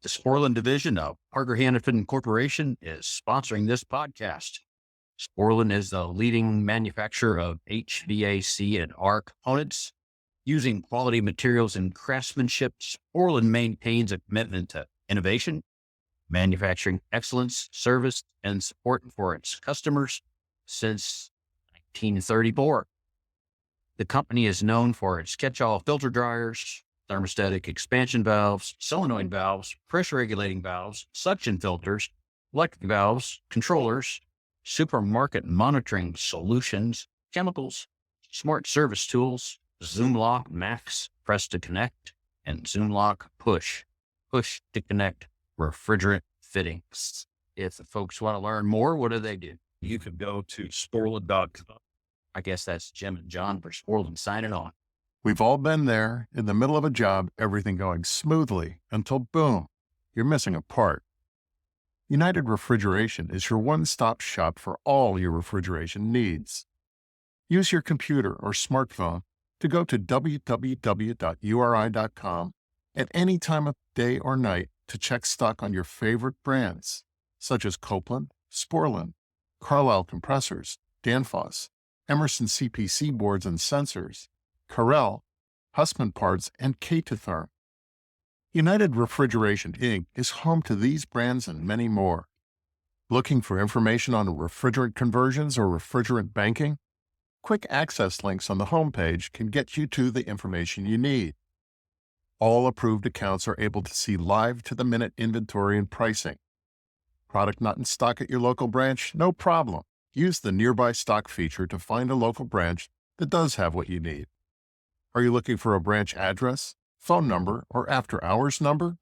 The Sporland division of Parker Hannifin Corporation is sponsoring this podcast. Sporland is the leading manufacturer of HVAC and R components. Using quality materials and craftsmanship, Sporland maintains a commitment to innovation, manufacturing excellence, service, and support for its customers since 1934. The company is known for its catch-all filter dryers, thermostatic expansion valves, solenoid valves, pressure regulating valves, suction filters, electric valves, controllers, supermarket monitoring solutions, chemicals, smart service tools, Zoom Lock Max, Press to Connect, and Zoom Lock Push to connect refrigerant fittings. If the folks want to learn more, what do? You can go to sporland.com. I guess that's Jim and John for Sporland signing on. We've all been there, in the middle of a job, everything going smoothly, until boom, you're missing a part. United Refrigeration is your one-stop shop for all your refrigeration needs. Use your computer or smartphone to go to www.uri.com at any time of day or night to check stock on your favorite brands, such as Copeland, Sporland, Carlisle compressors, Danfoss, Emerson CPC boards and sensors, Carrel, Hussmann parts, and K2Therm. United Refrigeration, Inc. is home to these brands and many more. Looking for information on refrigerant conversions or refrigerant banking? Quick access links on the homepage can get you to the information you need. All approved accounts are able to see live-to-the-minute inventory and pricing. Product not in stock at your local branch? No problem. Use the Nearby Stock feature to find a local branch that does have what you need. Are you looking for a branch address, phone number, or after-hours number?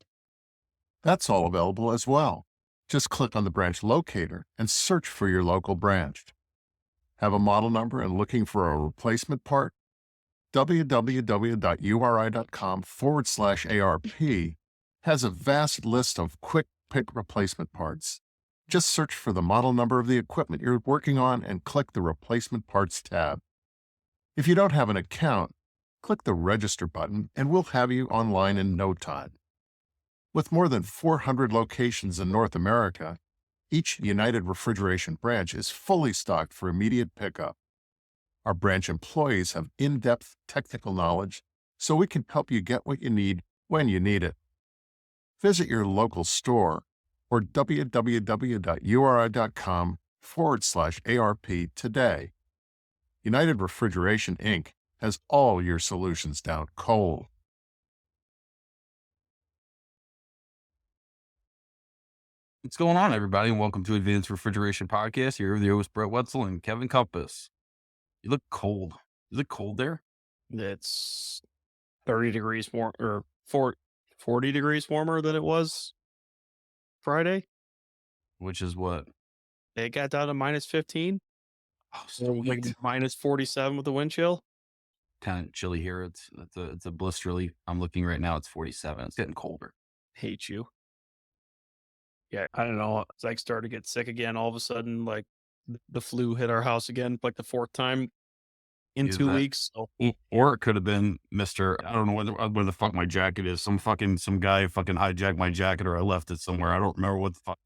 That's all available as well. Just click on the branch locator and search for your local branch. Have a model number and looking for a replacement part? www.uri.com/ARP has a vast list of quick pick replacement parts. Just search for the model number of the equipment you're working on and click the Replacement Parts tab. If you don't have an account, click the Register button and we'll have you online in no time. With more than 400 locations in North America, each United Refrigeration branch is fully stocked for immediate pickup. Our branch employees have in-depth technical knowledge, so we can help you get what you need when you need it. Visit your local store or www.uri.com/ARP today. United Refrigeration, Inc. has all your solutions down cold. What's going on, everybody, and welcome to Advanced Refrigeration Podcast. Here with your host, Brett Wetzel and Kevin Compass. You look cold. Is it cold there? It's 30 degrees more, or 40 degrees warmer than it was Friday. Which is what? It got down to minus 15. Oh, So like sweet. minus 47 with the wind chill. Kind of chilly here. It's a blisterly. I'm looking right now. It's 47. It's getting colder. Hate you. Yeah, I don't know. It's like started to get sick again. All of a sudden, like the flu hit our house again, like the fourth time in Is 2 that- weeks. So Or it could have been Mr. I don't know where the fuck my jacket is. Some guy fucking hijacked my jacket, or I left it somewhere. I don't remember what the fuck.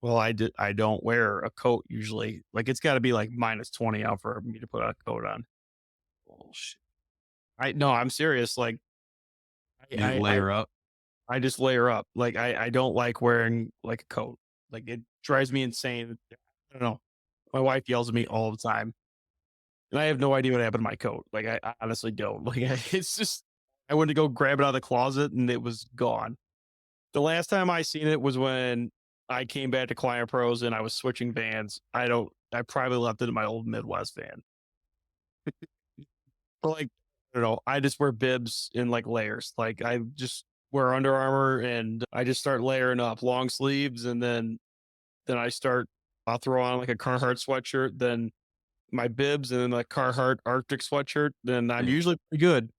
well, I don't wear a coat usually. Like it's got to be like minus 20 out for me to put a coat on. Bullshit. I'm serious. Like You didn't layer up. I just layer up. Like I don't like wearing like a coat. Like it drives me insane. I don't know. My wife yells at me all the time, and I have no idea what happened to my coat. Like I honestly don't. Like it's just I went to go grab it out of the closet and it was gone. The last time I seen it was when I came back to Client Pros and I was switching vans. I probably left it in my old Midwest van. But like I don't know. I just wear bibs in like layers. Like I just wear Under Armour and I just start layering up long sleeves, and then I'll throw on like a Carhartt sweatshirt, then my bibs, and then like Carhartt Arctic sweatshirt. Then I'm Yeah. usually pretty good.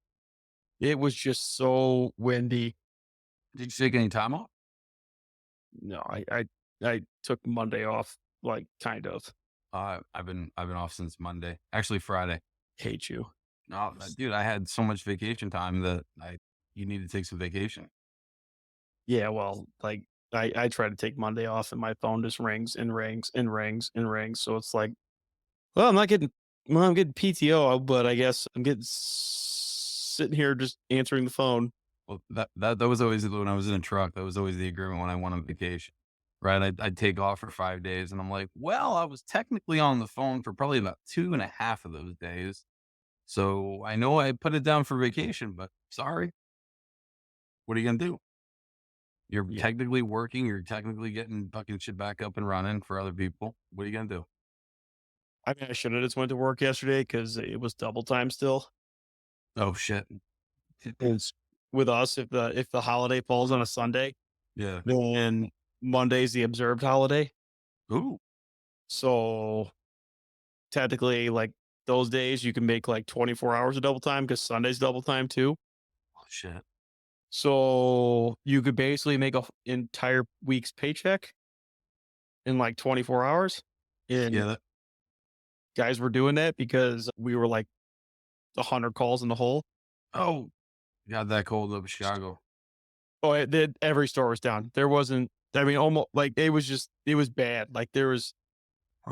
It was just so windy. Did you take any time off? No, I took Monday off, like kind of. I've been off since Monday. Actually, Friday. Hate you. No, dude, I had so much vacation time that you need to take some vacation. Yeah, well, like I try to take Monday off and my phone just rings and rings and rings and rings. So it's like, well, I'm getting PTO, but I guess I'm getting sitting here just answering the phone. Well, that was always when I was in a truck. That was always the agreement when I went on vacation, right? I'd take off for 5 days, and I'm like, well, I was technically on the phone for probably about 2.5 of those days, so I know I put it down for vacation, but sorry, what are you gonna do? You're Yeah. technically working. You're technically getting fucking shit back up and running for other people. What are you gonna do? I mean, I should have just went to work yesterday because it was double time still. Oh shit. It's with us, if the holiday falls on a Sunday, Yeah. then Monday's the observed holiday. Ooh. So technically, like those days, you can make like 24 hours of double time because Sunday's double time too. Oh shit. So you could basically make a entire week's paycheck in like 24 hours. Yeah. And guys were doing that because we were like 100 calls in the hole. Oh, got that cold up in Chicago. Oh, it did. Every store was down. There wasn't. I mean, almost like it was bad. Like there was.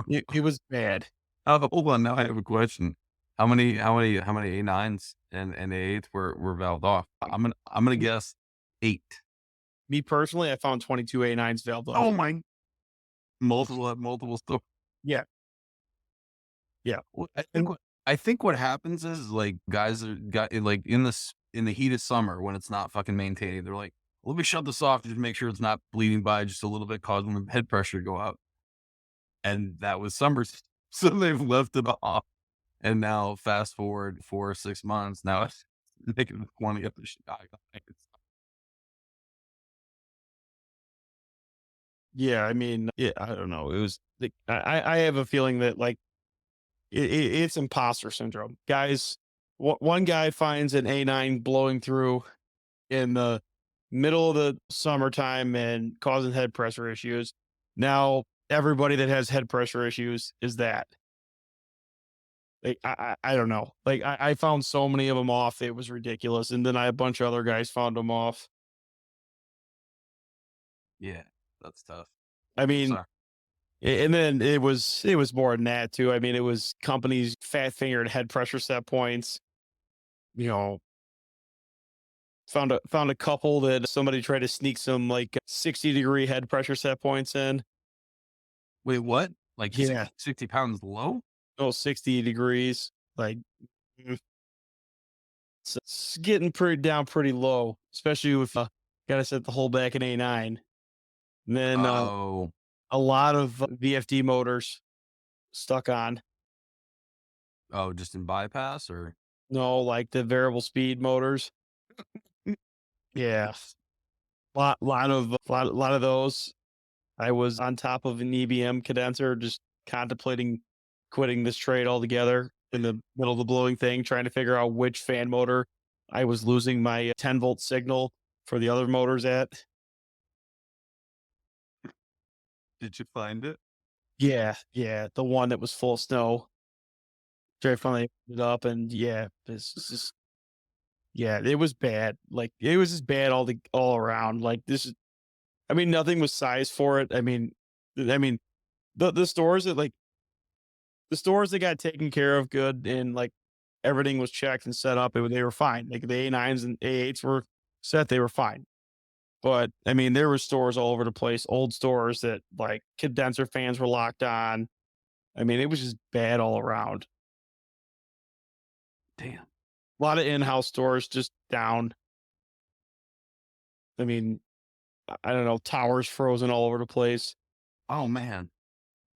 It was bad. Hold on. Now I have a question. How many A9s and A8s were valved off? I'm gonna guess 8. Me personally, I found 22 A9s valved Oh off. my! Multiple stuff. Yeah, yeah, Well, and I think what happens is like guys are got like in the heat of summer when it's not fucking maintained. They're like, let me shut this off just to make sure it's not bleeding by just a little bit, causing the head pressure to go up. And that was summer, so they've left it off. And now fast forward 4 or 6 months, now it's making 20 up to Chicago. yeah. I mean, yeah. I don't know. It was. Like, I have a feeling that like it's imposter syndrome, guys. One guy finds an A9 blowing through in the middle of the summertime and causing head pressure issues. Now everybody that has head pressure issues is that. Like I don't know. Like I found so many of them off, it was ridiculous. And then a bunch of other guys found them off. Yeah, that's tough. I mean, Sorry. and then it was more than that too. I mean, it was companies fat fingered head pressure set points. You know, found a couple that somebody tried to sneak some like 60-degree head pressure set points in. Wait, what? Like Yeah, 60 pounds low? oh, 60 degrees. Like mm, it's getting pretty down pretty low, especially if gotta set the whole back in A9. And then Oh, a lot of VFD motors stuck on. oh, just in bypass or? No, like the variable speed motors. Yeah, lot of those. I was on top of an EBM condenser, just contemplating quitting this trade altogether in the middle of the blowing thing, trying to figure out which fan motor I was losing my 10-volt signal for the other motors at. Did you find it? Yeah, yeah, the one that was full of snow. Very finally it up, and yeah, this is just yeah, it was bad. Like it was just bad all around. Like this is, I mean, nothing was sized for it. I mean, the stores that like the stores that got taken care of good and like everything was checked and set up, they were fine. Like the A9s and A8s were set, they were fine. But I mean, there were stores all over the place, old stores that like condenser fans were locked on. I mean, it was just bad all around. Damn. A lot of in-house stores just down. I mean, I don't know, towers frozen all over the place, Oh man.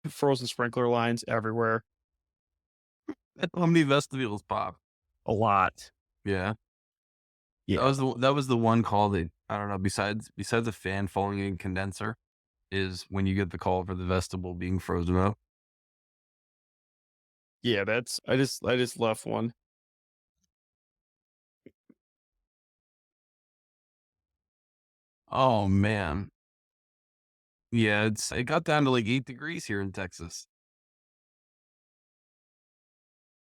frozen sprinkler lines everywhere. How many vestibules pop? A lot. Yeah. Yeah. That was the one call that I don't know, besides the fan falling in condenser is when you get the call for the vestibule being frozen up. Yeah, that's I just left one. Oh man. Yeah, it got down to like 8 degrees here in Texas.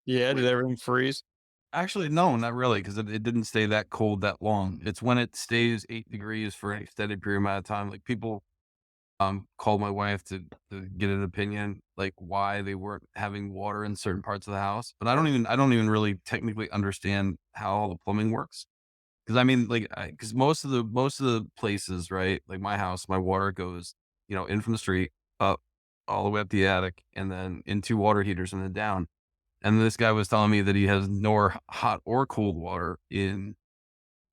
Yeah, Wait, did everything freeze? Actually, no, not really, because it didn't stay that cold that long. It's when it stays 8 degrees for an extended period amount of time. Like people called my wife to get an opinion, like why they weren't having water in certain parts of the house. But I don't even really technically understand how all the plumbing works. Because I mean, like, because most of the places, right? Like my house, my water goes, in from the street up all the way up the attic, and then in two water heaters and then down. And this guy was telling me that he has nor hot or cold water in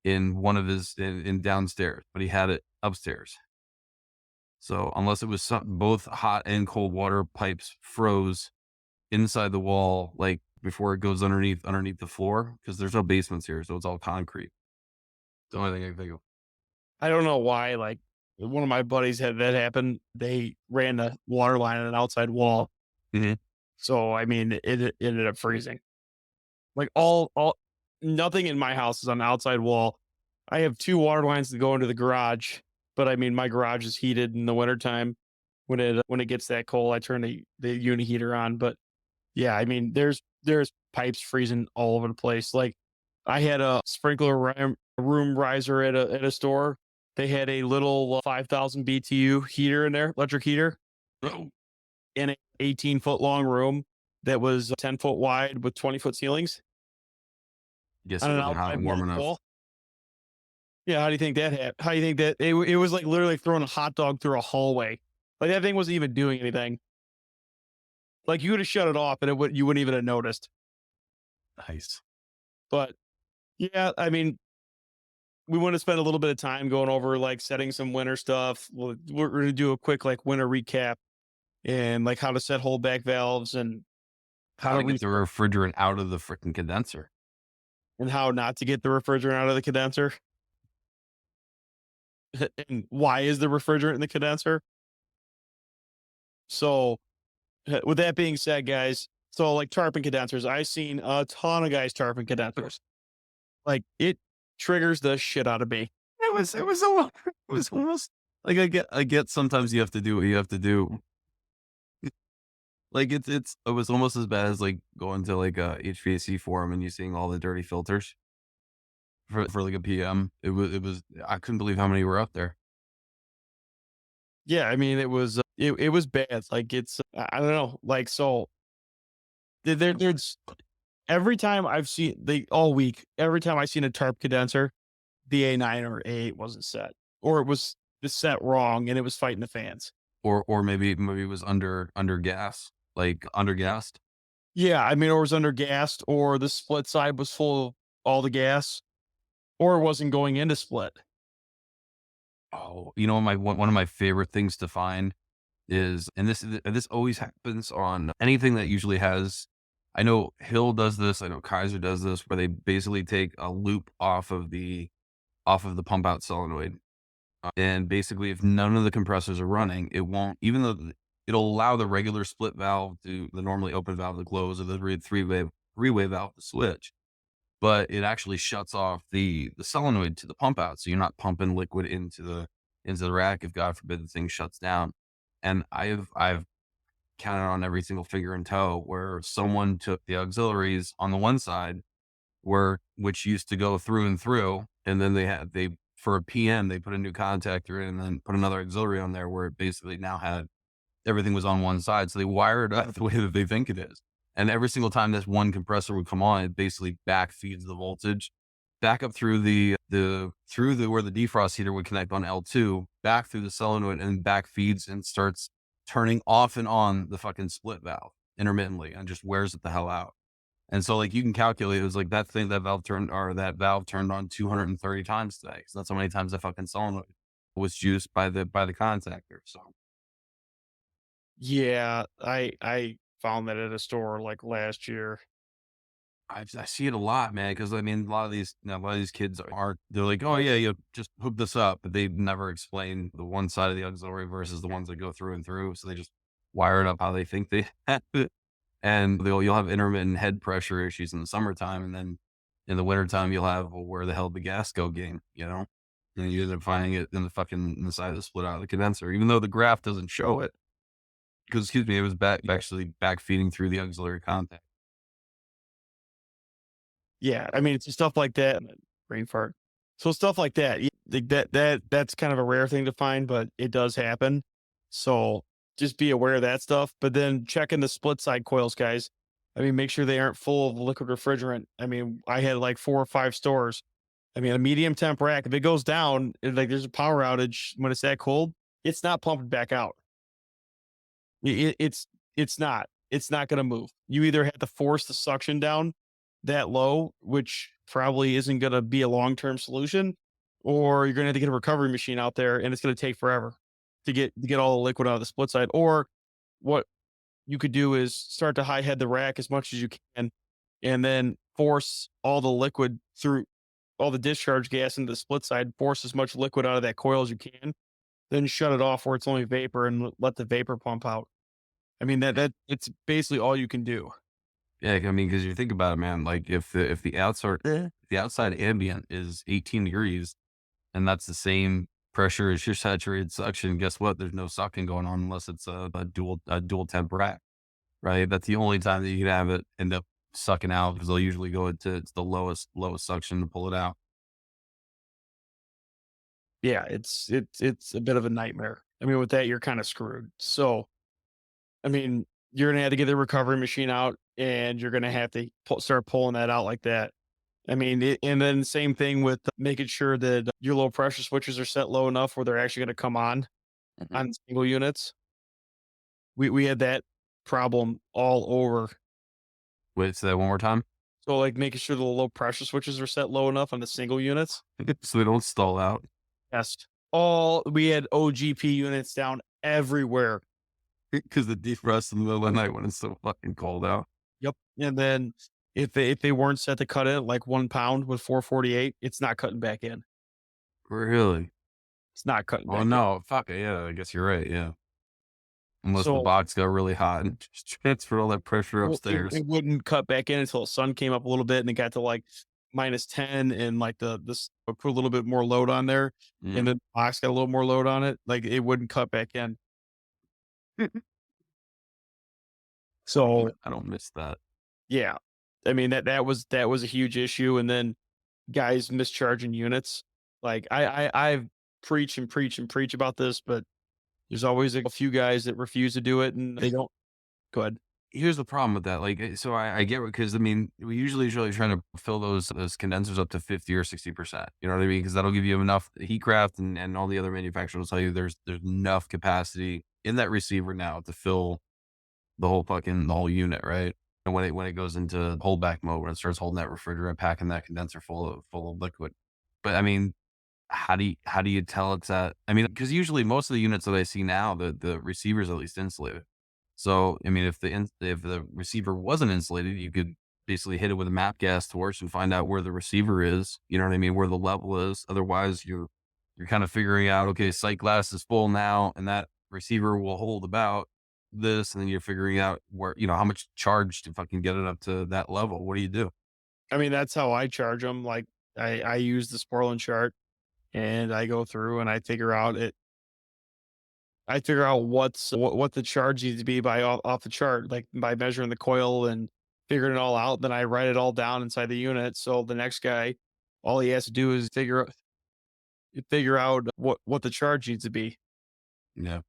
one of his in downstairs, but he had it upstairs. So unless it was both hot and cold water pipes froze inside the wall, like before it goes underneath the floor, because there's no basements here, so it's all concrete. The only thing I can think of. I don't know why. Like one of my buddies had that happen. They ran the water line on an outside wall. Mhm. So I mean, it ended up freezing. Like all nothing in my house is on the outside wall. I have two water lines that go into the garage, but I mean my garage is heated in the wintertime. When it gets that cold, I turn the unit heater on. But yeah, I mean there's pipes freezing all over the place. Like I had a room riser at a store. They had a little 5,000 BTU heater in there, electric heater, Oh, in an 18-foot long room that was 10-foot wide with 20-foot ceilings guess on it an wasn't hot outside and warm enough. wall. Yeah, how do you think that happened? How do you think that it was like literally throwing a hot dog through a hallway? Like that thing wasn't even doing anything. Like you would have shut it off and you wouldn't even have noticed. Nice. But yeah, I mean, we want to spend a little bit of time going over like setting some winter stuff. We're going to do a quick like winter recap and like how to set holdback valves and how How to to get the refill refrigerant out of the freaking condenser. and how not to get the refrigerant out of the condenser. And why is the refrigerant in the condenser? So, with that being said, guys, so like tarpon condensers, I've seen a ton of guys tarpon condensers. Like it triggers the shit out of me. It was almost like I get sometimes you have to do what you have to do. Like it was almost as bad as like going to like a HVAC forum and you seeing all the dirty filters for like a PM. It was I couldn't believe how many were up there. Yeah, I mean it was bad. Like it's I don't know. Like so there's every time I've seen they all week, every time I've seen a tarp condenser, the A9 or A8 wasn't set, or it was set wrong and it was fighting the fans. Or maybe it was under gas, like under gassed. Yeah, I mean, or it was under gassed, or the split side was full of all the gas, or it wasn't going into split. Oh, one of my favorite things to find is, and this always happens on anything that usually has. I know Hill does this. I know Kaiser does this, where they basically take a loop off of the pump out solenoid, and basically, if none of the compressors are running, it won't. Even though it'll allow the regular split valve to the normally open valve to close, or the three-way valve to switch, but it actually shuts off the solenoid to the pump out, so you're not pumping liquid into the rack if God forbid the thing shuts down. And I've counted on every single finger and toe where someone took the auxiliaries on the one side which used to go through and through, and then they for a PM they put a new contactor in and then put another auxiliary on there where it basically now had everything was on one side. So they wired up the way that they think it is. And every single time this one compressor would come on, it basically back feeds the voltage back up through the where the defrost heater would connect on L2, back through the solenoid and back feeds and starts turning off and on the fucking split valve intermittently and just wears it the hell out. And so like you can calculate, it was like that valve turned on 230 times today. So that's how many times the fucking solenoid was juiced by the contactor. So Yeah, I found that at a store like last year. I see it a lot, man. Because I mean, a lot of these kids they're like, oh yeah, you just hook this up, but they never explain the one side of the auxiliary versus the ones that go through and through. So they just wire it up how they think they have it, and you'll have intermittent head pressure issues in the summertime, and then in the wintertime you'll have, well, where the hell did the gas go game. And you end up finding it in the side of the split out of the condenser, even though the graph doesn't show it. Because excuse me, it was actually back feeding through the auxiliary contact. Yeah, I mean, it's stuff like that. Brain fart. So stuff like that. That's kind of a rare thing to find, but it does happen. So just be aware of that stuff. But then checking the split side coils, guys. I mean, make sure they aren't full of liquid refrigerant. I mean, I had like 4 or 5 stores. I mean, a medium temp rack, if it goes down, like there's a power outage when it's that cold, it's not pumping back out. It's not. It's not gonna move. You either have to force the suction down that low, which probably isn't gonna be a long-term solution, or you're gonna have to get a recovery machine out there, and it's gonna take forever to get all the liquid out of the split side. Or what you could do is start to high head the rack as much as you can, and then force all the liquid through all the discharge gas into the split side, force as much liquid out of that coil as you can, then shut it off where it's only vapor and let the vapor pump out. I mean, that it's basically all you can do. Yeah, I mean, because you think about it, man, like if the outside ambient is 18 degrees and that's the same pressure as your saturated suction, guess what? There's no sucking going on unless it's a dual temp rack, right? That's the only time that you can have it end up sucking out because they'll usually go it's the lowest suction to pull it out. Yeah, it's a bit of a nightmare. I mean, with that, you're kind of screwed. So, I mean, you're gonna have to get the recovery machine out, and you're gonna have to start pulling that out like that. I mean, and then same thing with making sure that your low pressure switches are set low enough where they're actually gonna come Mhm. on single units. We had that problem all over. Wait, say that one more time. So, like, making sure the low pressure switches are set low enough on the single units. So they don't stall out. Yes. All we had OGP units down everywhere. Because the defrost in the middle of the night when it's so fucking cold out. Yep. And then if they weren't set to cut in like 1 pound with 448, it's not cutting back in. Really? It's not cutting Oh back in. no, fuck it. Yeah, I guess you're right. Yeah. Unless the So box got really hot and just transferred all that pressure well, it, upstairs. it wouldn't cut back in until the sun came up a little bit and it got to like -10 and like this put a little bit more load on there and Mm. then the box got a little more load on it. Like it wouldn't cut back in. So I don't miss that. yeah. I mean that was a huge issue. And then guys mischarging units. Like I've preach and preach and preach about this, but there's always a few guys that refuse to do it and they don't. Go ahead. Here's the problem with that. Like, so I get because I mean, we usually is really trying to fill those condensers up to 50 or 60%. You know what I mean? Because that'll give you enough heat craft and all the other manufacturers will tell you there's enough capacity in that receiver now to fill the whole unit, right? And when it goes into holdback mode, when it starts holding that refrigerant, packing that condenser full of liquid. But I mean, how do you tell it's at? I mean, because usually most of the units that I see now, the receiver's at least insulated. So I mean, if the receiver wasn't insulated, you could basically hit it with a map gas torch and find out where the receiver is. You know what I mean? Where the level is. Otherwise, you're kind of figuring out, okay, sight glass is full now, and that receiver will hold about this, and then you're figuring out where how much charge to fucking get it up to that level. What do you do? I mean, that's how I charge them. Like I use the Sporlan chart and I go through and I figure out what the charge needs to be by off the chart, like by measuring the coil and figuring it all out. Then I write it all down inside the unit. So the next guy, all he has to do is figure out what the charge needs to be. Yeah.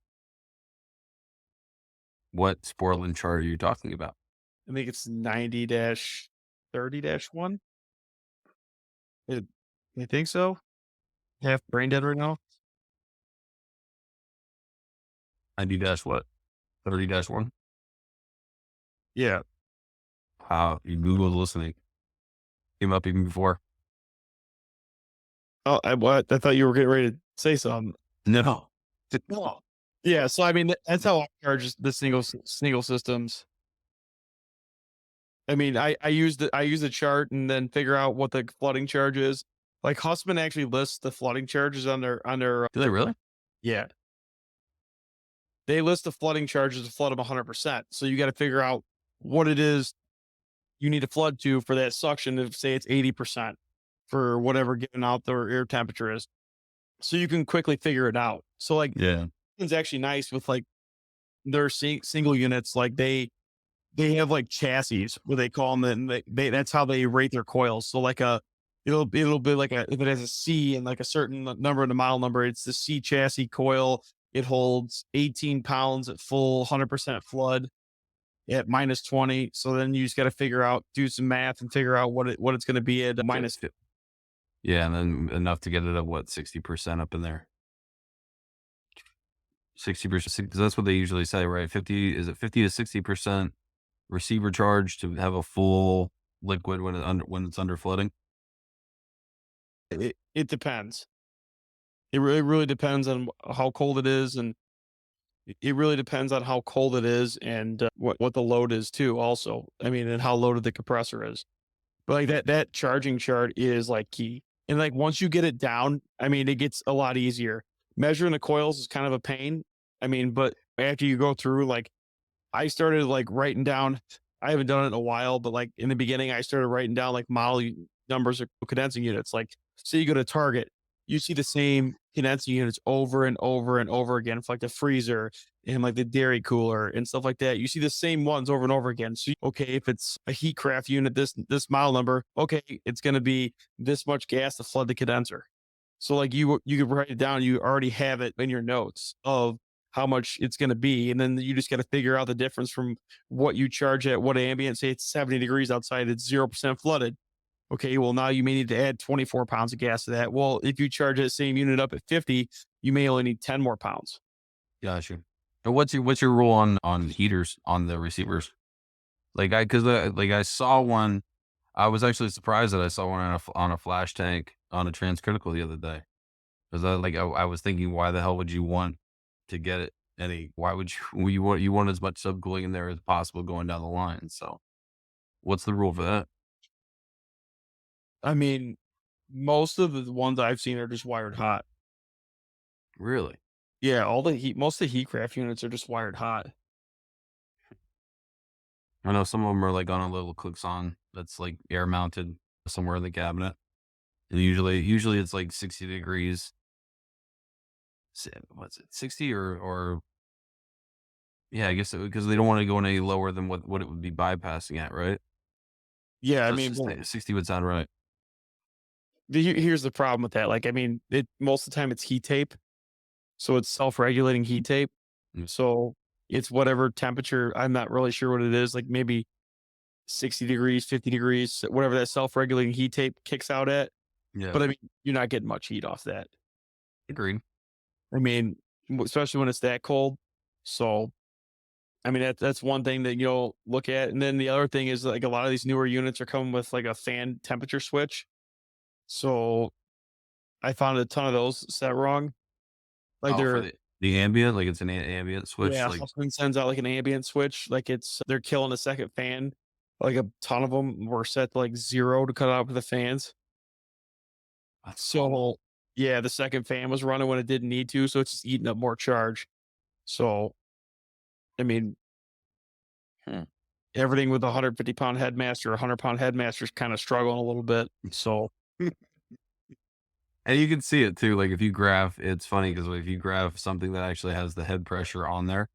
What Sportland chart are you talking about? I think it's 90-30-1. I think so. Half brain dead right now. 90 dash what? 30 dash one? Yeah. How you Google's listening. Came up even before. Oh, what? I thought you were getting ready to say something. No. Oh. Yeah, so I mean, that's how I charge the single systems. I mean, I use the chart and then figure out what the flooding charge is. Like Hussman actually lists the flooding charges on their Do they really? yeah. They list the flooding charges to flood them 100%. So you got to figure out what it is you need to flood to for that suction. If say it's 80% for whatever given out their air temperature is, so you can quickly figure it out. So like Yeah. it's actually nice with like their single units. Like they have like chassis where they call them, and that's how they rate their coils. So like it'll be like if it has a C and like a certain number in the model number, it's the C chassis coil. It holds 18 pounds at full 100% flood at minus 20. So then you just got to do some math and figure out what it's going to be at minus. Yeah, and then enough to get it at what, 60% up in there. 60%, because that's what they usually say, right? 50 to 60% receiver charge to have a full liquid when it's under flooding? It depends. It really depends on how cold it is, and it really depends on how cold it is and what the load is too. Also, I mean, and how loaded the compressor is. But like that charging chart is like key. And like once you get it down, I mean, it gets a lot easier. Measuring the coils is kind of a pain. I mean, but after you go through, like I started like writing down, I haven't done it in a while, but like in the beginning, I started writing down like numbers of condensing units. Like, say you go to Target, you see the same condensing units over and over and over again for like the freezer and like the dairy cooler and stuff like that. You see the same ones over and over again. So, okay, if it's a heat craft unit, this model number, okay, it's going to be this much gas to flood the condenser. So like you could write it down. You already have it in your notes of how much it's going to be. And then you just got to figure out the difference from what you charge at what ambient. Say it's 70 degrees outside, it's 0% flooded. Okay, well, now you may need to add 24 pounds of gas to that. Well, if you charge that same unit up at 50, you may only need 10 more pounds. Gotcha. And what's your rule on heaters on the receivers? Like I saw one. I was actually surprised that I saw one on a flash tank on a transcritical the other day. Because I was thinking, why the hell would you want to get it? Why would you want as much subcooling in there as possible going down the line? So, what's the rule for that? I mean, most of the ones I've seen are just wired hot. Really? Yeah, most of the heat craft units are just wired hot. I know some of them are like on a little clicks-on that's like air mounted somewhere in the cabinet, and usually it's like 60 degrees. What's it, 60 or yeah, I guess because they don't want to go any lower than what it would be bypassing at, right? Yeah, I So mean, 60 would sound right. here's the problem with that. Like, I mean, most of the time it's heat tape, so it's self-regulating heat tape. Mm. So it's whatever temperature. I'm not really sure what it is. Like maybe 60 degrees, 50 degrees, whatever that self-regulating heat tape kicks out at. Yeah, But I mean, you're not getting much heat off that. agreed. I mean, especially when it's that cold. So, I mean, that's one thing that you'll look at. And then the other thing is like a lot of these newer units are coming with like a fan temperature switch. So I found a ton of those set wrong. Like Oh, for they're, the ambient, like it's an ambient switch, yeah, like Huffman sends out like an ambient switch. Like they're killing a second fan. Like a ton of them were set to like 0 to cut out with the fans. that's awful. So yeah, the second fan was running when it didn't need to. So it's just eating up more charge. So, I mean, Hmm. everything with a 150-pound headmaster, 100-pound headmaster is kind of struggling a little bit. So And you can see it too. Like if you graph, it's funny because if you graph something that actually has the head pressure on there,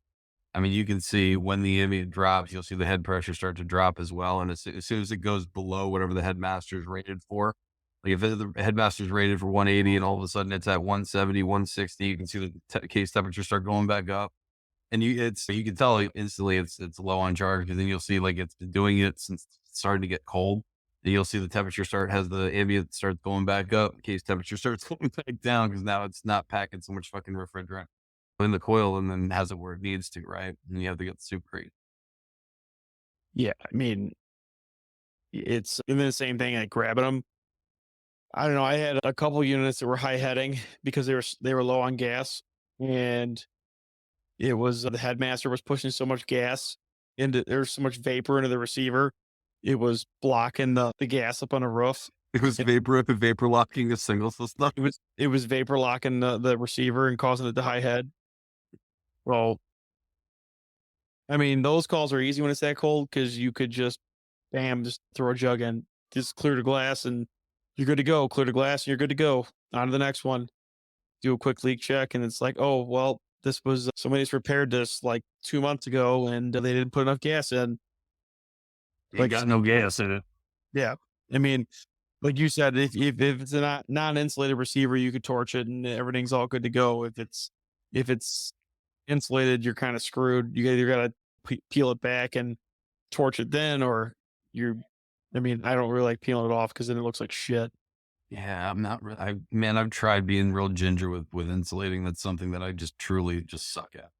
I mean, you can see when the ambient drops, you'll see the head pressure start to drop as well. And as soon as it goes below whatever the headmaster is rated for, like if the headmaster is rated for 180 and all of a sudden it's at 170, 160, you can see the case temperature start going back up. And you can tell instantly it's low on charge because then you'll see like it's been doing it since it's starting to get cold. And you'll see the temperature has the ambient starts going back up, case temperature starts going back down because now it's not packing so much fucking refrigerant in the coil and then has it where it needs to, right? And you have to get the superheat. yeah, I mean, it's and then the same thing like grabbing them. I don't know. I had a couple units that were high heading because they were low on gas, and it was the headmaster was pushing so much gas into there's so much vapor into the receiver. It was blocking the gas up on the roof. It was vapor locking a single system. It was vapor locking the receiver and causing it to high head. Well, I mean, those calls are easy when it's that cold because you could just bam, just throw a jug in, just clear the glass and you're good to go. Clear the glass and you're good to go. On to the next one. Do a quick leak check and it's like, oh well, this was somebody's repaired this like 2 months ago and they didn't put enough gas in. Ain't got no gas in it. Yeah. I mean, like you said, if it's a non-insulated receiver, you could torch it and everything's all good to go. If it's insulated, you're kind of screwed. You either got to peel it back and torch it then, or you. I mean, I don't really like peeling it off because then it looks like shit. Yeah, I'm not really. I've tried being real ginger with insulating. That's something that I just truly just suck at.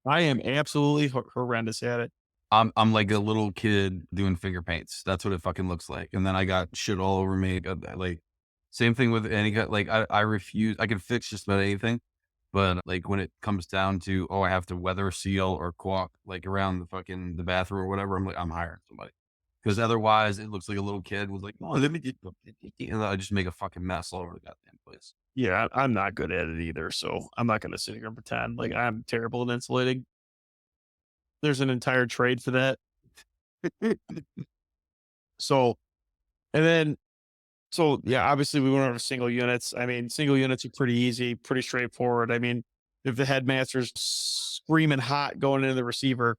I am absolutely horrendous at it. I'm like a little kid doing finger paints. That's what it fucking looks like. And then I got shit all over me. Like same thing with any like I refuse. I can fix just about anything, but like when it comes down to I have to weather seal or caulk like around the bathroom or whatever, I'm like I'm hiring somebody because otherwise it looks like a little kid was like, oh, let me get, and I just make a fucking mess all over the goddamn place. Yeah, I'm not good at it either, so I'm not going to sit here and pretend like I'm terrible at insulating. There's an entire trade for that. So, and then, so yeah, obviously we went over single units. I mean, single units are pretty easy, pretty straightforward. I mean, if the headmaster's screaming hot going into the receiver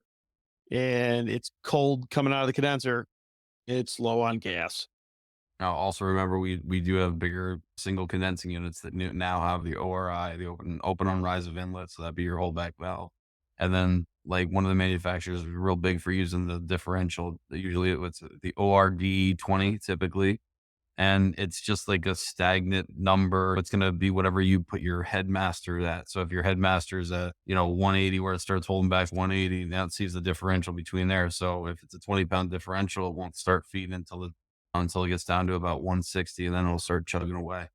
and it's cold coming out of the condenser, it's low on gas. Now, also remember we do have bigger single condensing units that now have the ORI, the open on rise of inlet, so that'd be your holdback valve. And then like one of the manufacturers is real big for using the differential. Usually it's the ORD 20 typically, and it's just like a stagnant number. It's going to be whatever you put your headmaster at. So if your headmaster's at 180 where it starts holding back 180, now it sees the differential between there. So if it's a 20-pound differential, it won't start feeding until it gets down to about 160, and then it'll start chugging away.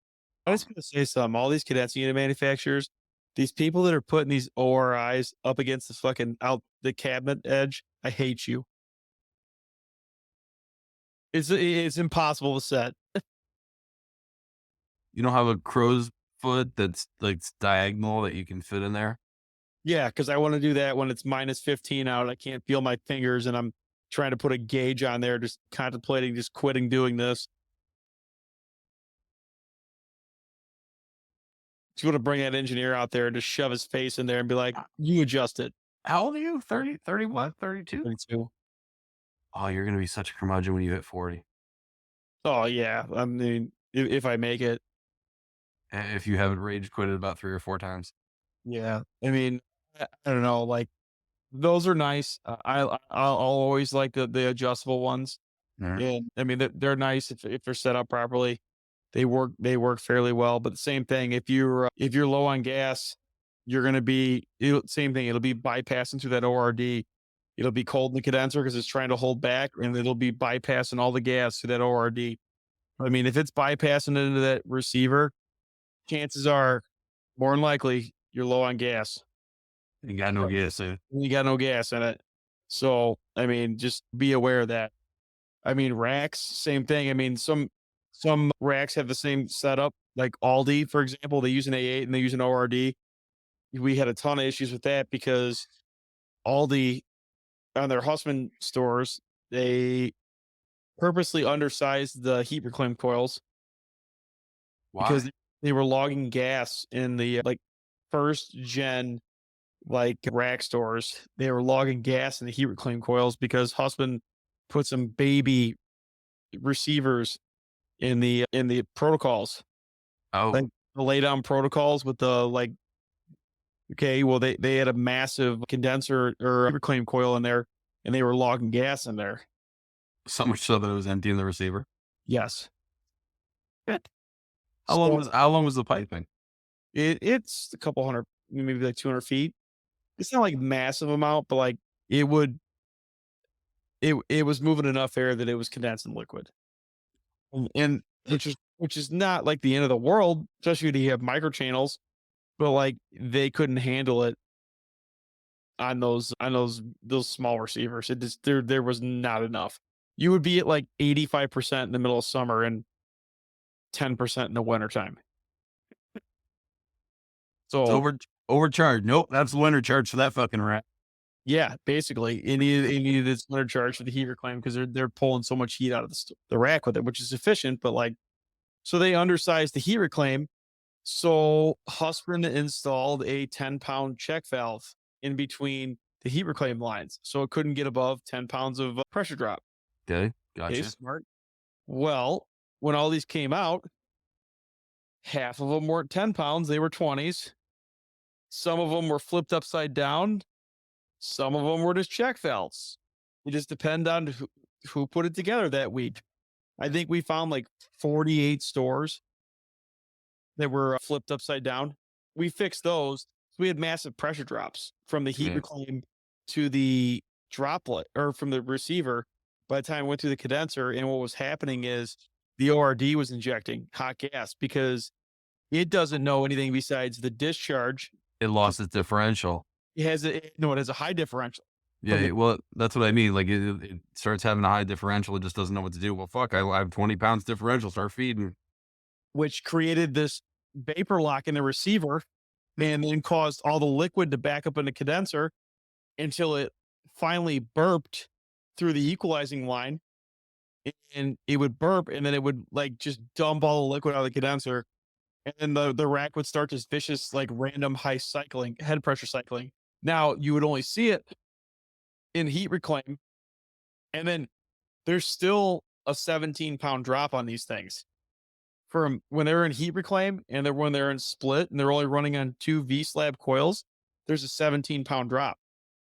I was going to say something. All these condensing unit manufacturers, these people that are putting these ORIs up against the fucking out the cabinet edge, I hate you. It's impossible to set. You don't have a crow's foot that's like diagonal that you can fit in there? Yeah, because I want to do that when it's minus 15 out. I can't feel my fingers, and I'm trying to put a gauge on there, just contemplating just quitting doing this. Just want to bring that engineer out there and just shove his face in there and be like, "You adjust it." How old are you? 30 what? 32? 22. Oh, you're going to be such a curmudgeon when you hit 40. Oh yeah, I mean, if I make it, If you haven't rage quitted about 3 or 4 times. yeah. I mean, I don't know. Like those are nice. I'll always like the adjustable ones. Mhm. And I mean, they're nice if they're set up properly. They work fairly well. But the same thing, if you're low on gas, you're gonna be same thing. It'll be bypassing through that ORD. It'll be cold in the condenser because it's trying to hold back, and it'll be bypassing all the gas through that ORD. I mean, if it's bypassing into that receiver, chances are more than likely you're low on gas. You got no gas in it. You got no gas in it. So I mean, just be aware of that. I mean, racks, same thing. I mean, some racks have the same setup. Like Aldi, for example, they use an A8 and they use an ORD. We had a ton of issues with that because Aldi on their Hussman stores, they purposely undersized the heat reclaim coils because Why? they were logging gas in the like first gen like rack stores. They were logging gas in the heat reclaim coils because Hussman put some baby receivers in the protocols, Oh, like the lay down protocols with the like. Okay, well they had a massive condenser or reclaim coil in there, and they were logging gas in there. so much so that it was empty in the receiver. Yes, Good. so How long was the piping? it's a couple hundred, maybe like 200 feet. It's not like massive amount, but like it would it was moving enough air that it was condensing liquid, and which is not like the end of the world, especially when you have micro channels, but like they couldn't handle it on those small receivers. It just there was not enough. You would be at like 85% in the middle of summer and 10% in the wintertime. It's So overcharged. Nope, that's the winter charge for that fucking rat. yeah, basically it needed its winter charge for the heat reclaim because they're pulling so much heat out of the rack with it, which is efficient, but like so they undersized the heat reclaim. So Husqvarna installed a 10-pound check valve in between the heat reclaim lines. So it couldn't get above 10 pounds of pressure drop. Okay, Okay, gotcha. smart. Well, when all these came out, half of them weren't 10 pounds, they were 20s. Some of them were flipped upside down. Some of them were just check valves. It just depend on who put it together that week. I think we found like 48 stores that were flipped upside down. We fixed those. We had massive pressure drops from the heat Yeah. reclaim to the droplet or from the receiver by the time it went through the condenser. And what was happening is the ORD was injecting hot gas because it doesn't know anything besides the discharge. It lost its differential. It has it has a high differential Yeah, from the, well, that's what I mean. Like it starts having a high differential. It just doesn't know what to do. Well, fuck, I have 20 pounds differential. Start feeding. which created this vapor lock in the receiver and then caused all the liquid to back up in the condenser until it finally burped through the equalizing line, and it would burp and then it would like just dump all the liquid out of the condenser, and then the rack would start this vicious like random high cycling head pressure cycling. Now you would only see it in heat reclaim, and then there's still a 17-pound drop on these things from when they're in heat reclaim, and then when they're in split and they're only running on 2 V slab coils, there's a 17-pound drop.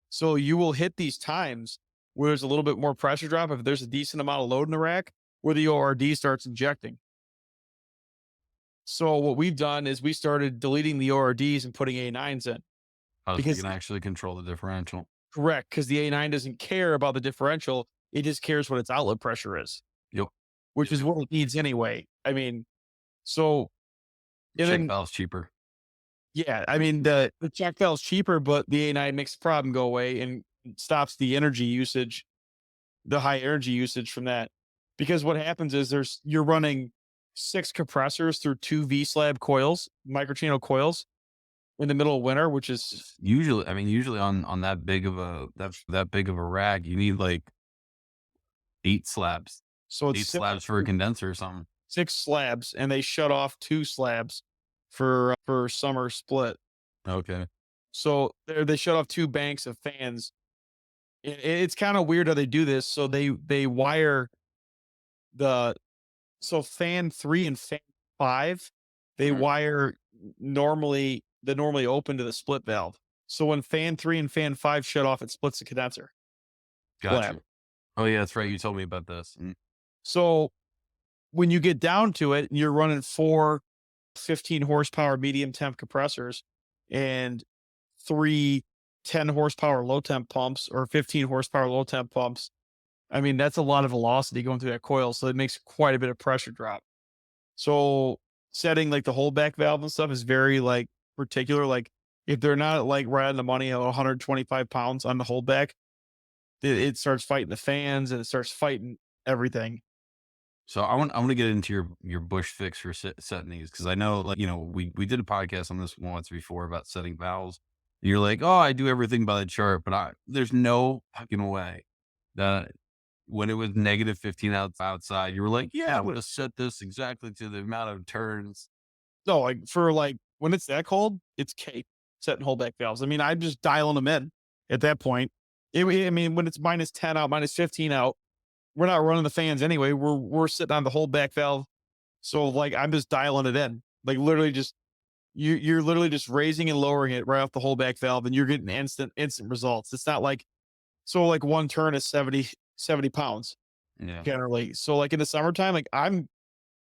So you will hit these times where there's a little bit more pressure drop if there's a decent amount of load in the rack where the ORD starts injecting. So what we've done is we started deleting the ORDs and putting A9s in. So you Because can actually control the differential. correct, because the A9 doesn't care about the differential. It just cares what its outlet pressure is, Yep. which is what it needs anyway. I mean, so and Check then valve's cheaper. yeah, I mean the check valve's cheaper, but the A9 makes the problem go away and stops the energy usage, the high energy usage from that. Because what happens is you're running 6 compressors through 2 V slab coils, microchannel coils in the middle of winter, which is Usually on that big of that big of a rack, you need like 8 slabs. so it's 8 slabs for a condenser or something. 6 slabs, and they shut off 2 slabs for summer split. Okay. So they shut off 2 banks of fans. It's kind of weird how they do this. So they wire the so fan 3 and fan 5, they Mhm. wire normally open to the split valve. So when fan 3 and fan 5 shut off, it splits the condenser. Gotcha. Slab. Oh yeah, that's right. You told me about this. So when you get down to it, you're running 4 15 horsepower medium temp compressors and 3 10 horsepower low temp pumps or 15 horsepower low temp pumps. I mean, that's a lot of velocity going through that coil. So it makes quite a bit of pressure drop. So setting like the holdback valve and stuff is very like particular. Like if they're not like right on the money at 125 pounds on the holdback, it starts fighting the fans and it starts fighting everything. So I want to get into your bush fix for setting these, because I know, like, we did a podcast on this once before about setting valves. You're like, oh, I do everything by the chart, but there's no fucking way that when it was negative 15 outside, you were like, yeah, I'm gonna set this exactly to the amount of turns. No, like for like when it's that cold, it's cake setting holdback valves. I mean, I'm just dialing them in at that point. I mean, when it's minus 10 out, minus 15 out, we're not running the fans anyway. We're sitting on the holdback valve. So like I'm just dialing it in. Like literally just you're literally just raising and lowering it right off the holdback valve and you're getting instant results. It's not like so like one turn is 70 pounds Yeah. generally. So like in the summertime, like I'm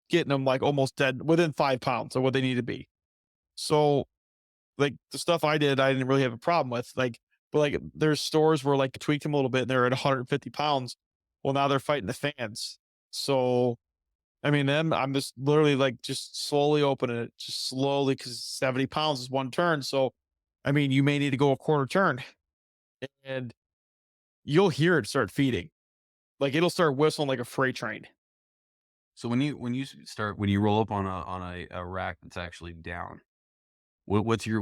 getting them like almost dead within 5 pounds of what they need to be. So like the stuff I did, I didn't really have a problem with. Like, but like there's stores where like tweaked them a little bit and they're at 150 pounds. Well, now they're fighting the fans. So I mean, them, I'm just literally like just slowly opening it, just slowly because 70 pounds is one turn. So I mean, you may need to go a quarter turn and you'll hear it start feeding. Like it'll start whistling like a freight train. So when you roll up on a rack that's actually down, what's your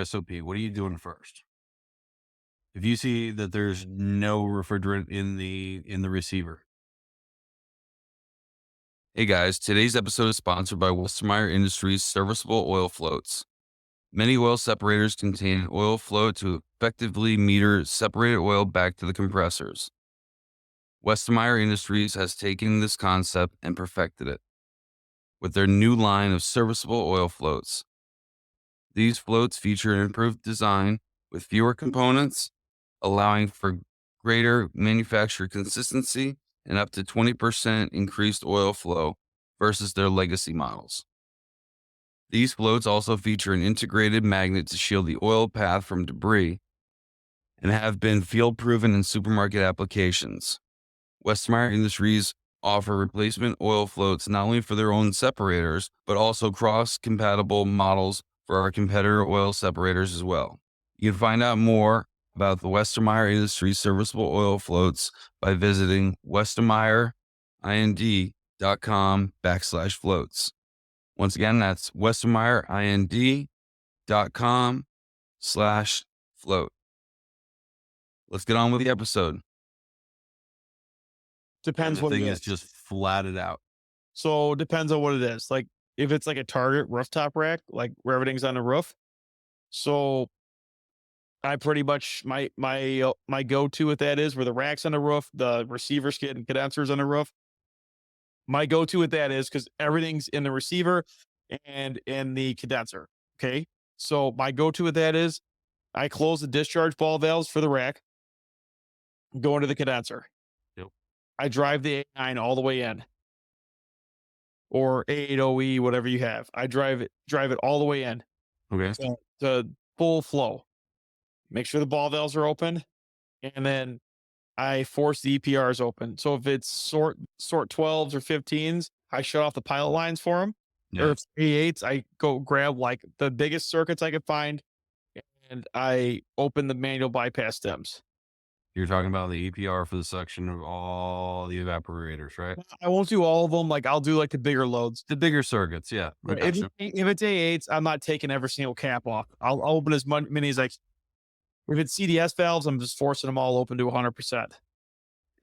SOP? What are you doing first? If you see that there's no refrigerant in the receiver. Hey guys, today's episode is sponsored by Wilstermeyer Industries Serviceable Oil Floats. Many oil separators contain an oil float to effectively meter separated oil back to the compressors. Westermeyer Industries has taken this concept and perfected it with their new line of serviceable oil floats. These floats feature an improved design with fewer components, allowing for greater manufacturer consistency and up to 20% increased oil flow versus their legacy models. These floats also feature an integrated magnet to shield the oil path from debris and have been field proven in supermarket applications. Westmeyer Industries offer replacement oil floats not only for their own separators, but also cross-compatible models for our competitor oil separators as well. You can find out more about the Westermeyer Industries serviceable oil floats by visiting westermeyerind.com/floats. Once again, that's westermeyerind.com/float. Let's get on with the episode. Depends The what it thing is. is just flatted out. So it depends on what it is. Like if it's like a Target rooftop rack, like where everything's on the roof. So I pretty much my go-to with that is where the rack's on the roof, the receiver skid and condensers on the roof. My go-to with that is because everything's in the receiver and in the condenser. Okay. So my go-to with that is I close the discharge ball valves for the rack, go into the condenser. Yep. I drive the A9 all the way in. Or A80E, whatever you have. I drive it all the way in Okay. to full flow. Make sure the ball valves are open, and then I force the EPRs open. So if it's sort 12s or 15s, I shut off the pilot lines for them. Or Yeah. if it's A8s, I go grab like the biggest circuits I could find, and I open the manual bypass stems. You're talking about the EPR for the suction of all the evaporators, right? I won't do all of them. Like I'll do like the bigger loads. The bigger circuits, yeah. I If, gotcha. if it's A8s, I'm not taking every single cap off. I'll open as many as I. If it's CDS valves, I'm just forcing them all open to 100%.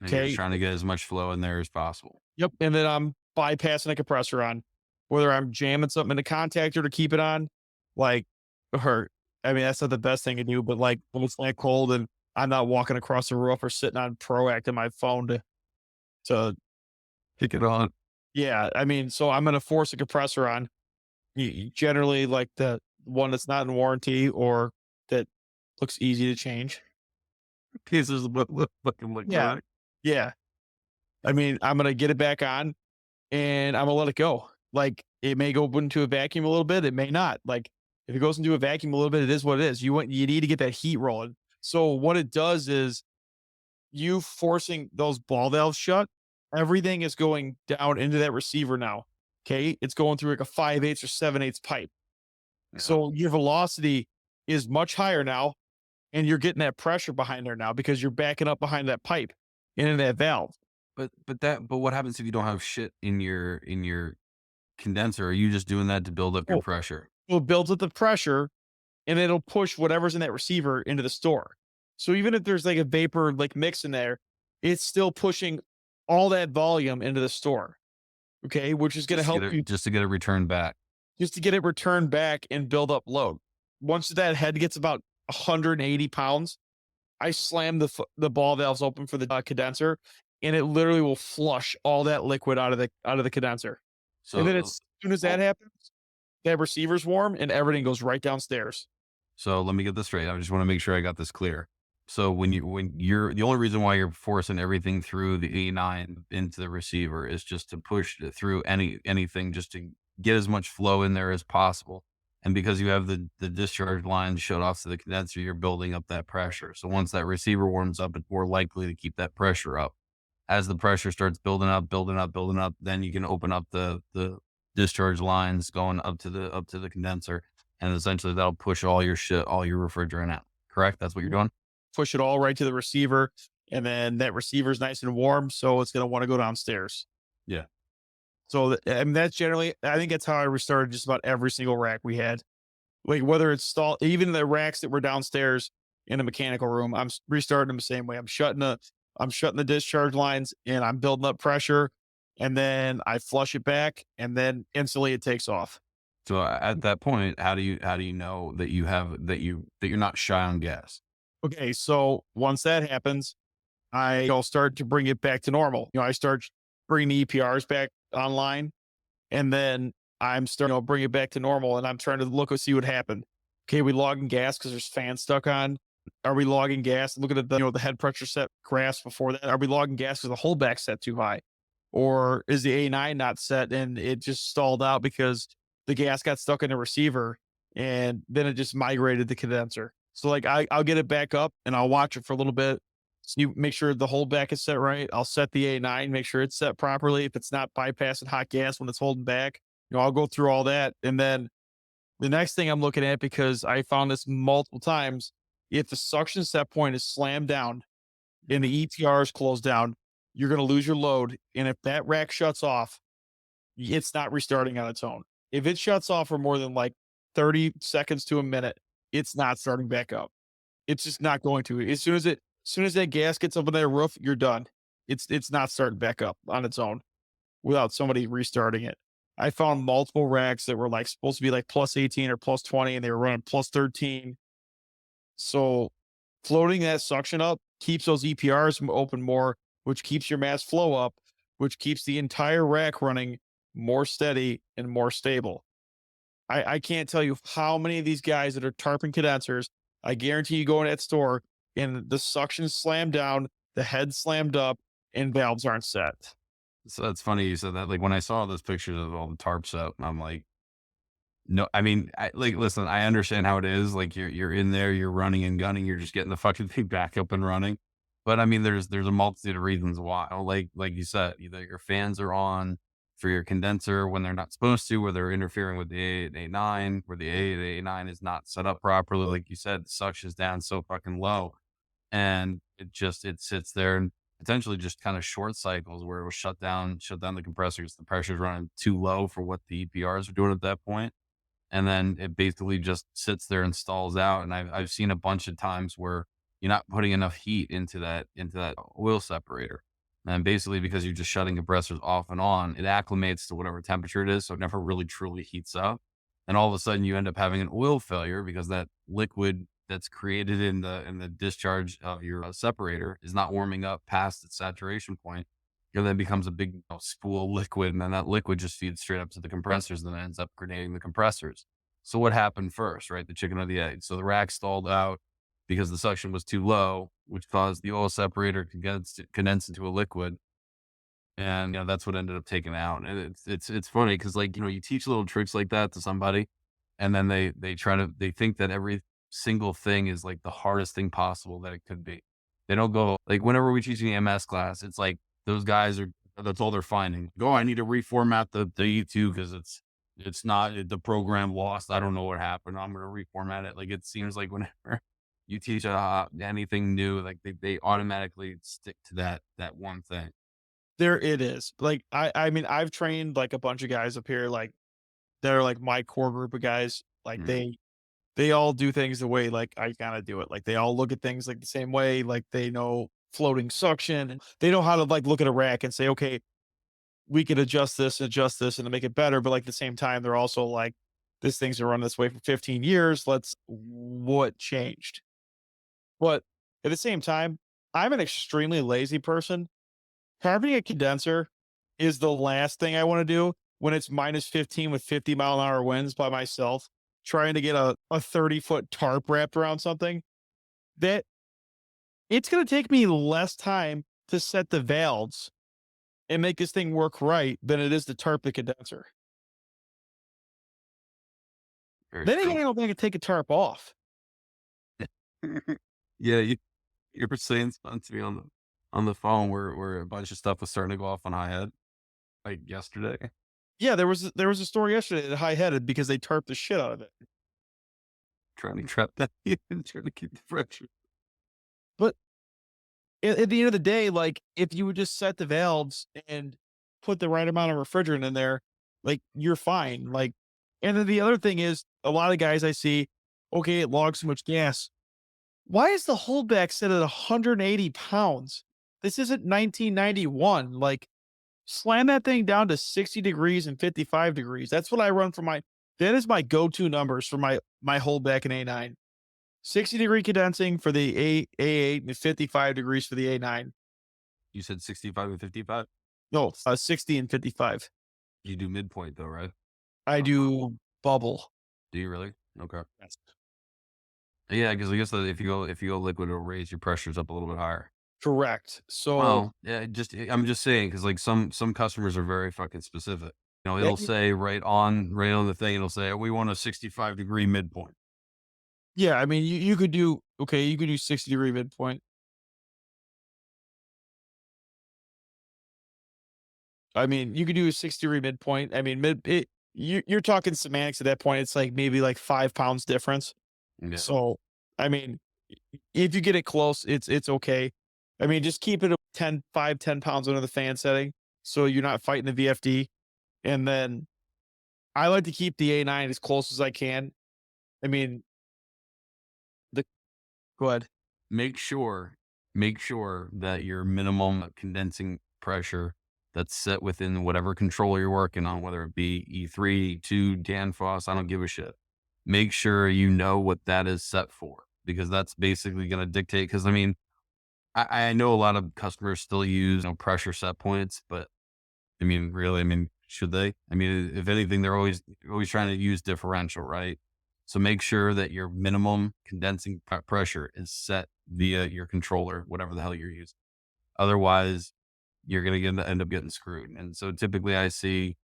And you're Okay. just trying to get as much flow in there as possible. Yep. And then I'm bypassing a compressor on, whether I'm jamming something in the contactor to keep it on, like, or I mean, that's not the best thing to do, but like when it's that cold and I'm not walking across the roof or sitting on Proact in my phone to, Kick it on. yeah. I mean, so I'm going to force a compressor on. Generally, like the one that's not in warranty or that looks easy to change. Pieces of looking like Yeah. Yeah. I mean, I'm going to get it back on and I'm going to let it go. Like it may go into a vacuum a little bit. It may not. Like if it goes into a vacuum a little bit, it is what it is. You need to get that heat rolling. So what it does is you forcing those ball valves shut, everything is going down into that receiver now. Okay. It's going through like a 5/8 or 7/8 pipe. Yeah. So your velocity is much higher now. And you're getting that pressure behind there now because you're backing up behind that pipe and in that valve. But what happens if you don't have shit in your condenser? Are you just doing that to build up your Oh, pressure? so it builds up the pressure and it'll push whatever's in that receiver into the store. So even if there's like a vapor like mix in there, it's still pushing all that volume into the store. Okay. Which is going to help you just to get a return back. just to get it returned back and build up load. Once that head gets about 180 pounds, I slam the ball valves open for the condenser, and it literally will flush all that liquid out of the condenser. And then as soon as that happens, that receiver's warm and everything goes right downstairs. So let me get this straight. I just want to make sure I got this clear. So when you're the only reason why you're forcing everything through the A9 into the receiver is just to push it through anything just to get as much flow in there as possible. And because you have the discharge line shut off to the condenser, you're building up that pressure. So once that receiver warms up, it's more likely to keep that pressure up. As the pressure starts building up, then you can open up the discharge lines going up to the condenser, and essentially that'll push all your refrigerant out. Correct? That's what you're doing? Push it all right to the receiver, and then that receiver's nice and warm, so it's going to want to go downstairs. Yeah. So I mean, that's generally, I think that's how I restarted just about every single rack we had. Like whether it's even the racks that were downstairs in the mechanical room, I'm restarting them the same way. I'm shutting the discharge lines and I'm building up pressure, and then I flush it back, and then instantly it takes off. So at that point, how do you know that you're not shy on gas? Okay, so once that happens, I'll start to bring it back to normal. I start bringing the EPRs back online, and then I'm starting to bring it back to normal, and I'm trying to look and see what happened. Okay, we logging gas because there's fans stuck on. Are we logging gas? Looking at the head pressure set graphs before that. Are we logging gas because the holdback set too high, or is the A9 not set and it just stalled out because the gas got stuck in the receiver and then it just migrated the condenser? So like I'll get it back up and I'll watch it for a little bit. So you make sure the holdback is set right. I'll set the A9, make sure it's set properly. If it's not bypassing hot gas when it's holding back, I'll go through all that. And then the next thing I'm looking at, because I found this multiple times, if the suction set point is slammed down and the ETR is closed down, you're going to lose your load. And if that rack shuts off, it's not restarting on its own. If it shuts off for more than like 30 seconds to a minute, it's not starting back up. It's just not going to. As soon as that gas gets up on that roof, you're done. It's not starting back up on its own without somebody restarting it. I found multiple racks that were like supposed to be like plus 18 or plus 20 and they were running plus 13. So floating that suction up keeps those EPRs open more, which keeps your mass flow up, which keeps the entire rack running more steady and more stable. I can't tell you how many of these guys that are tarping condensers, I guarantee you go in that store and the suction slammed down, the head slammed up, and valves aren't set. So that's funny you said that. Like when I saw those pictures of all the tarps out, I'm like, no, I mean, listen, I understand how it is. Like you're in there, you're running and gunning, you're just getting the fucking thing back up and running. But I mean, there's a multitude of reasons why. Like you said, either your fans are on for your condenser when they're not supposed to, where they're interfering with the A8, A9, where the A8, A9 is not set up properly. Like you said, the suction's down so fucking low, and it sits there and potentially just kind of short cycles where it will shut down the compressors. The pressure's running too low for what the EPRs are doing at that point. And then it basically just sits there and stalls out. And I've seen a bunch of times where you're not putting enough heat into that oil separator. And basically because you're just shutting compressors off and on, it acclimates to whatever temperature it is. So it never really truly heats up. And all of a sudden you end up having an oil failure because that liquid that's created in the discharge of your separator is not warming up past its saturation point. And then becomes a big spool liquid, and then that liquid just feeds straight up to the compressors, and then ends up grenading the compressors. So what happened first, right? The chicken or the egg? So the rack stalled out because the suction was too low, which caused the oil separator to condense into a liquid, and that's what ended up taking out. And it's funny because you teach little tricks like that to somebody, and then they think that every single thing is like the hardest thing possible that it could be. They don't go like whenever we teach an EMS class, it's like those guys that's all they're finding. Go, I need to reformat the E2 because it's not the program lost. I don't know what happened. I'm going to reformat it. Like it seems like whenever you teach anything new, like they automatically stick to that one thing. There it is. Like I mean, I've trained like a bunch of guys up here, like that are like my core group of guys. Like Mm. they all do things the way like I kind of do it. Like they all look at things like the same way. Like they know floating suction and they know how to like look at a rack and say, okay, we can adjust this and to make it better. But like at the same time, they're also like, this thing's been run this way for 15 years. What changed? But at the same time, I'm an extremely lazy person. Having a condenser is the last thing I want to do when it's minus 15 with 50-mile-an-hour winds by myself, trying to get a 30-foot tarp wrapped around something. That it's going to take me less time to set the valves and make this thing work right than it is to tarp the condenser. Very Then again, true. I don't think I can take a tarp off. Yeah, you were saying something to me on the phone where a bunch of stuff was starting to go off on high head like yesterday. Yeah, there was a story yesterday that high headed because they tarped the shit out of it. Trying to trap that heat and trying to keep the pressure. But at the end of the day, like if you would just set the valves and put the right amount of refrigerant in there, like you're fine. Like, and then the other thing is a lot of guys I see, okay, it logs so much gas. Why is the holdback set at 180 pounds? This isn't 1991. Like, slam that thing down to 60 degrees and 55 degrees. That's what I run for that is my go-to numbers for my holdback in A9. 60-degree condensing for the A8 and 55 degrees for the A9. You said 65 and 55? No, 60 and 55. You do midpoint though, right? I do bubble. Do you really? Okay. Yes. Yeah, because I guess that if you go liquid, it'll raise your pressures up a little bit higher. Correct. So Well, yeah, I'm just saying because like some customers are very fucking specific. yeah, It'll say right on the thing, it'll say we want a 65-degree midpoint. yeah, I mean, you could do okay. You could do 60-degree midpoint. I mean, you could do a 60-degree midpoint. I mean, you're talking semantics at that point. It's like maybe like 5 pounds difference. Yeah. So, I mean, if you get it close, it's okay. I mean, just keep it 10 pounds under the fan setting, so you're not fighting the VFD. And then I like to keep the A9 as close as I can. I mean, the go ahead. make sure make sure that your minimum condensing pressure that's set within whatever controller you're working on, whether it be E3, E2, Danfoss, I don't give a shit. Make sure you know what that is set for because that's basically going to dictate. Because I mean, I know a lot of customers still use pressure set points, but I mean, really, I mean, should they? I mean, if anything, they're always trying to use differential, right? So make sure that your minimum condensing pressure is set via your controller, whatever the hell you're using. Otherwise, you're gonna end up getting screwed. And so typically, I see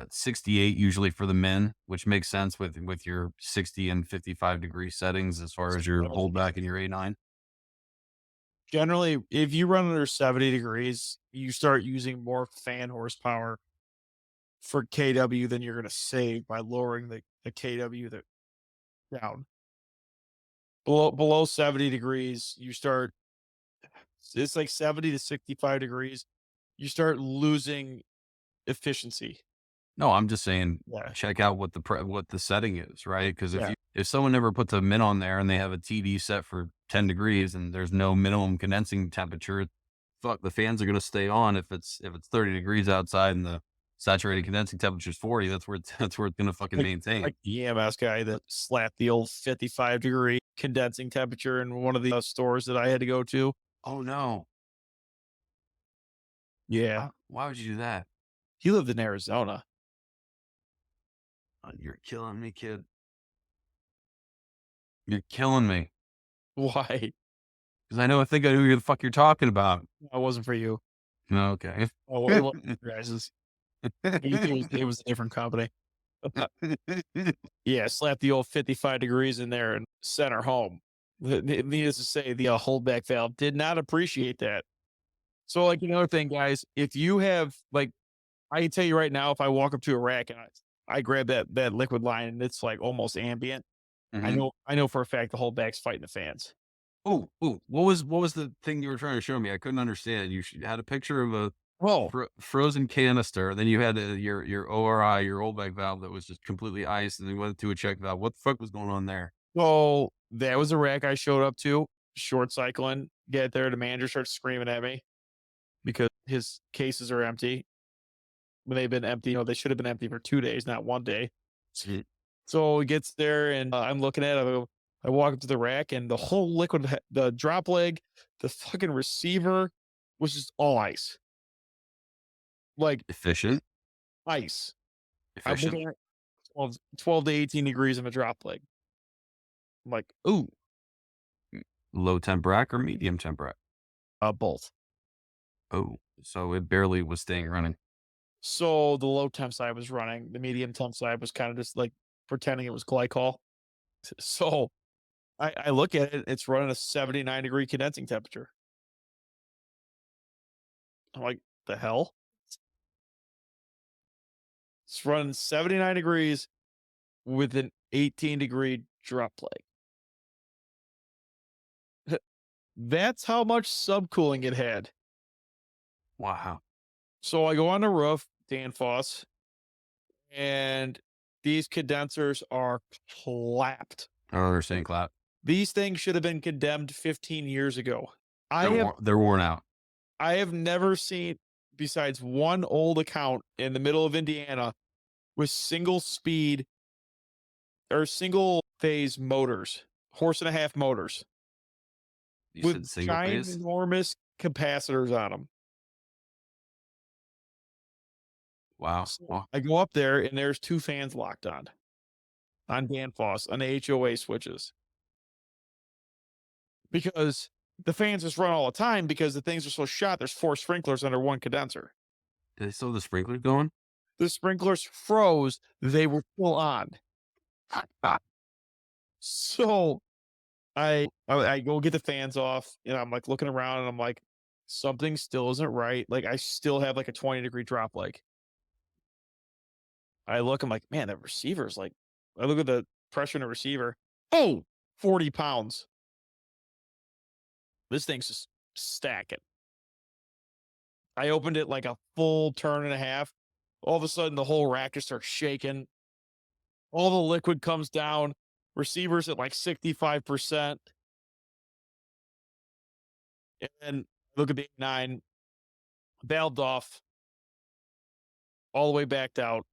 68 usually for the min, which makes sense with your 60 and 55-degree settings as far as your holdback and your A9. Generally, if you run under 70 degrees, you start using more fan horsepower for KW than you're going to save by lowering the KW down. Below 70 degrees, you start, it's like 70 to 65 degrees, you start losing efficiency. No, I'm just saying, Yeah. check out what what the setting is, right? Because Yeah. if someone never puts a min on there and they have a TD set for 10 degrees and there's no minimum condensing temperature, fuck, the fans are gonna stay on if it's 30 degrees outside and the saturated condensing temperature is 40. That's where it's gonna fucking maintain. Like the EMS guy that slapped the old 55-degree condensing temperature in one of the stores that I had to go to. Oh no, Yeah. why would you do that? He lived in Arizona. You're killing me, kid. You're killing me Why? because I think I know who the fuck you're talking about. That wasn't for you. Okay. Oh, it wasn't for you guys'. It was a different company. Yeah, slap the old 55 degrees in there and sent her home. Needless to say, the holdback valve did not appreciate that. So, like, another thing, guys, if you have, like, I can tell you right now, if I walk up to a rack and I grab that liquid line and it's like almost ambient, Mhm. I know for a fact the holdback's fighting the fans. Oh, what was the thing you were trying to show me? I couldn't understand. Had a picture of a Oh, frozen canister, then you had your ORI, your rollback valve that was just completely iced, and then you went to a check valve. What the fuck was going on there? so that was a rack I showed up to, short cycling, get there. The manager starts screaming at me because his cases are empty. When they've been empty, they should have been empty for 2 days, not 1 day. Shit. So he gets there and I'm looking at it. I walk up to the rack and the whole the drop leg, the fucking receiver was just all ice. Like Efficient, ice. I'm efficient, looking at 12 to 18 degrees in a drop leg. I'm like, ooh, low temp rack or medium temp rack. both. Oh, so it barely was staying running. So the low temp side was running. The medium temp side was kind of just like pretending it was glycol. So I look at it, it's running a 79-degree condensing temperature. I'm like, the hell? It's running 79 degrees with an 18-degree drop leg. That's how much subcooling it had. Wow. So I go on the roof, Danfoss, and these condensers are clapped. I don't understand, clap. These things should have been condemned 15 years ago. I They're worn out. have never seen, besides one old account in the middle of Indiana, with single speed or single phase motors, horse and a half motors You said single phase. ginormous capacitors on them. Wow. So Well, I go up there and there's 2 fans locked on Danfoss on the HOA switches. Because the fans just run all the time because the things are so shot. There's 4 sprinklers under 1 condenser. do they still have the sprinklers going? The sprinklers froze. They were still on. So I go get the fans off and I'm like looking around and I'm like, something still isn't right. Like I still have like a 20-degree drop leg. I look, I'm like, man, that receiver's like, I look at the pressure in the receiver. Oh, 40 pounds. This thing's just stacking. I opened it like a full turn and a half. All of a sudden, the whole rack just starts shaking. All the liquid comes down. Receivers at like 65%. And then look at the 9, valved off, all the way backed out.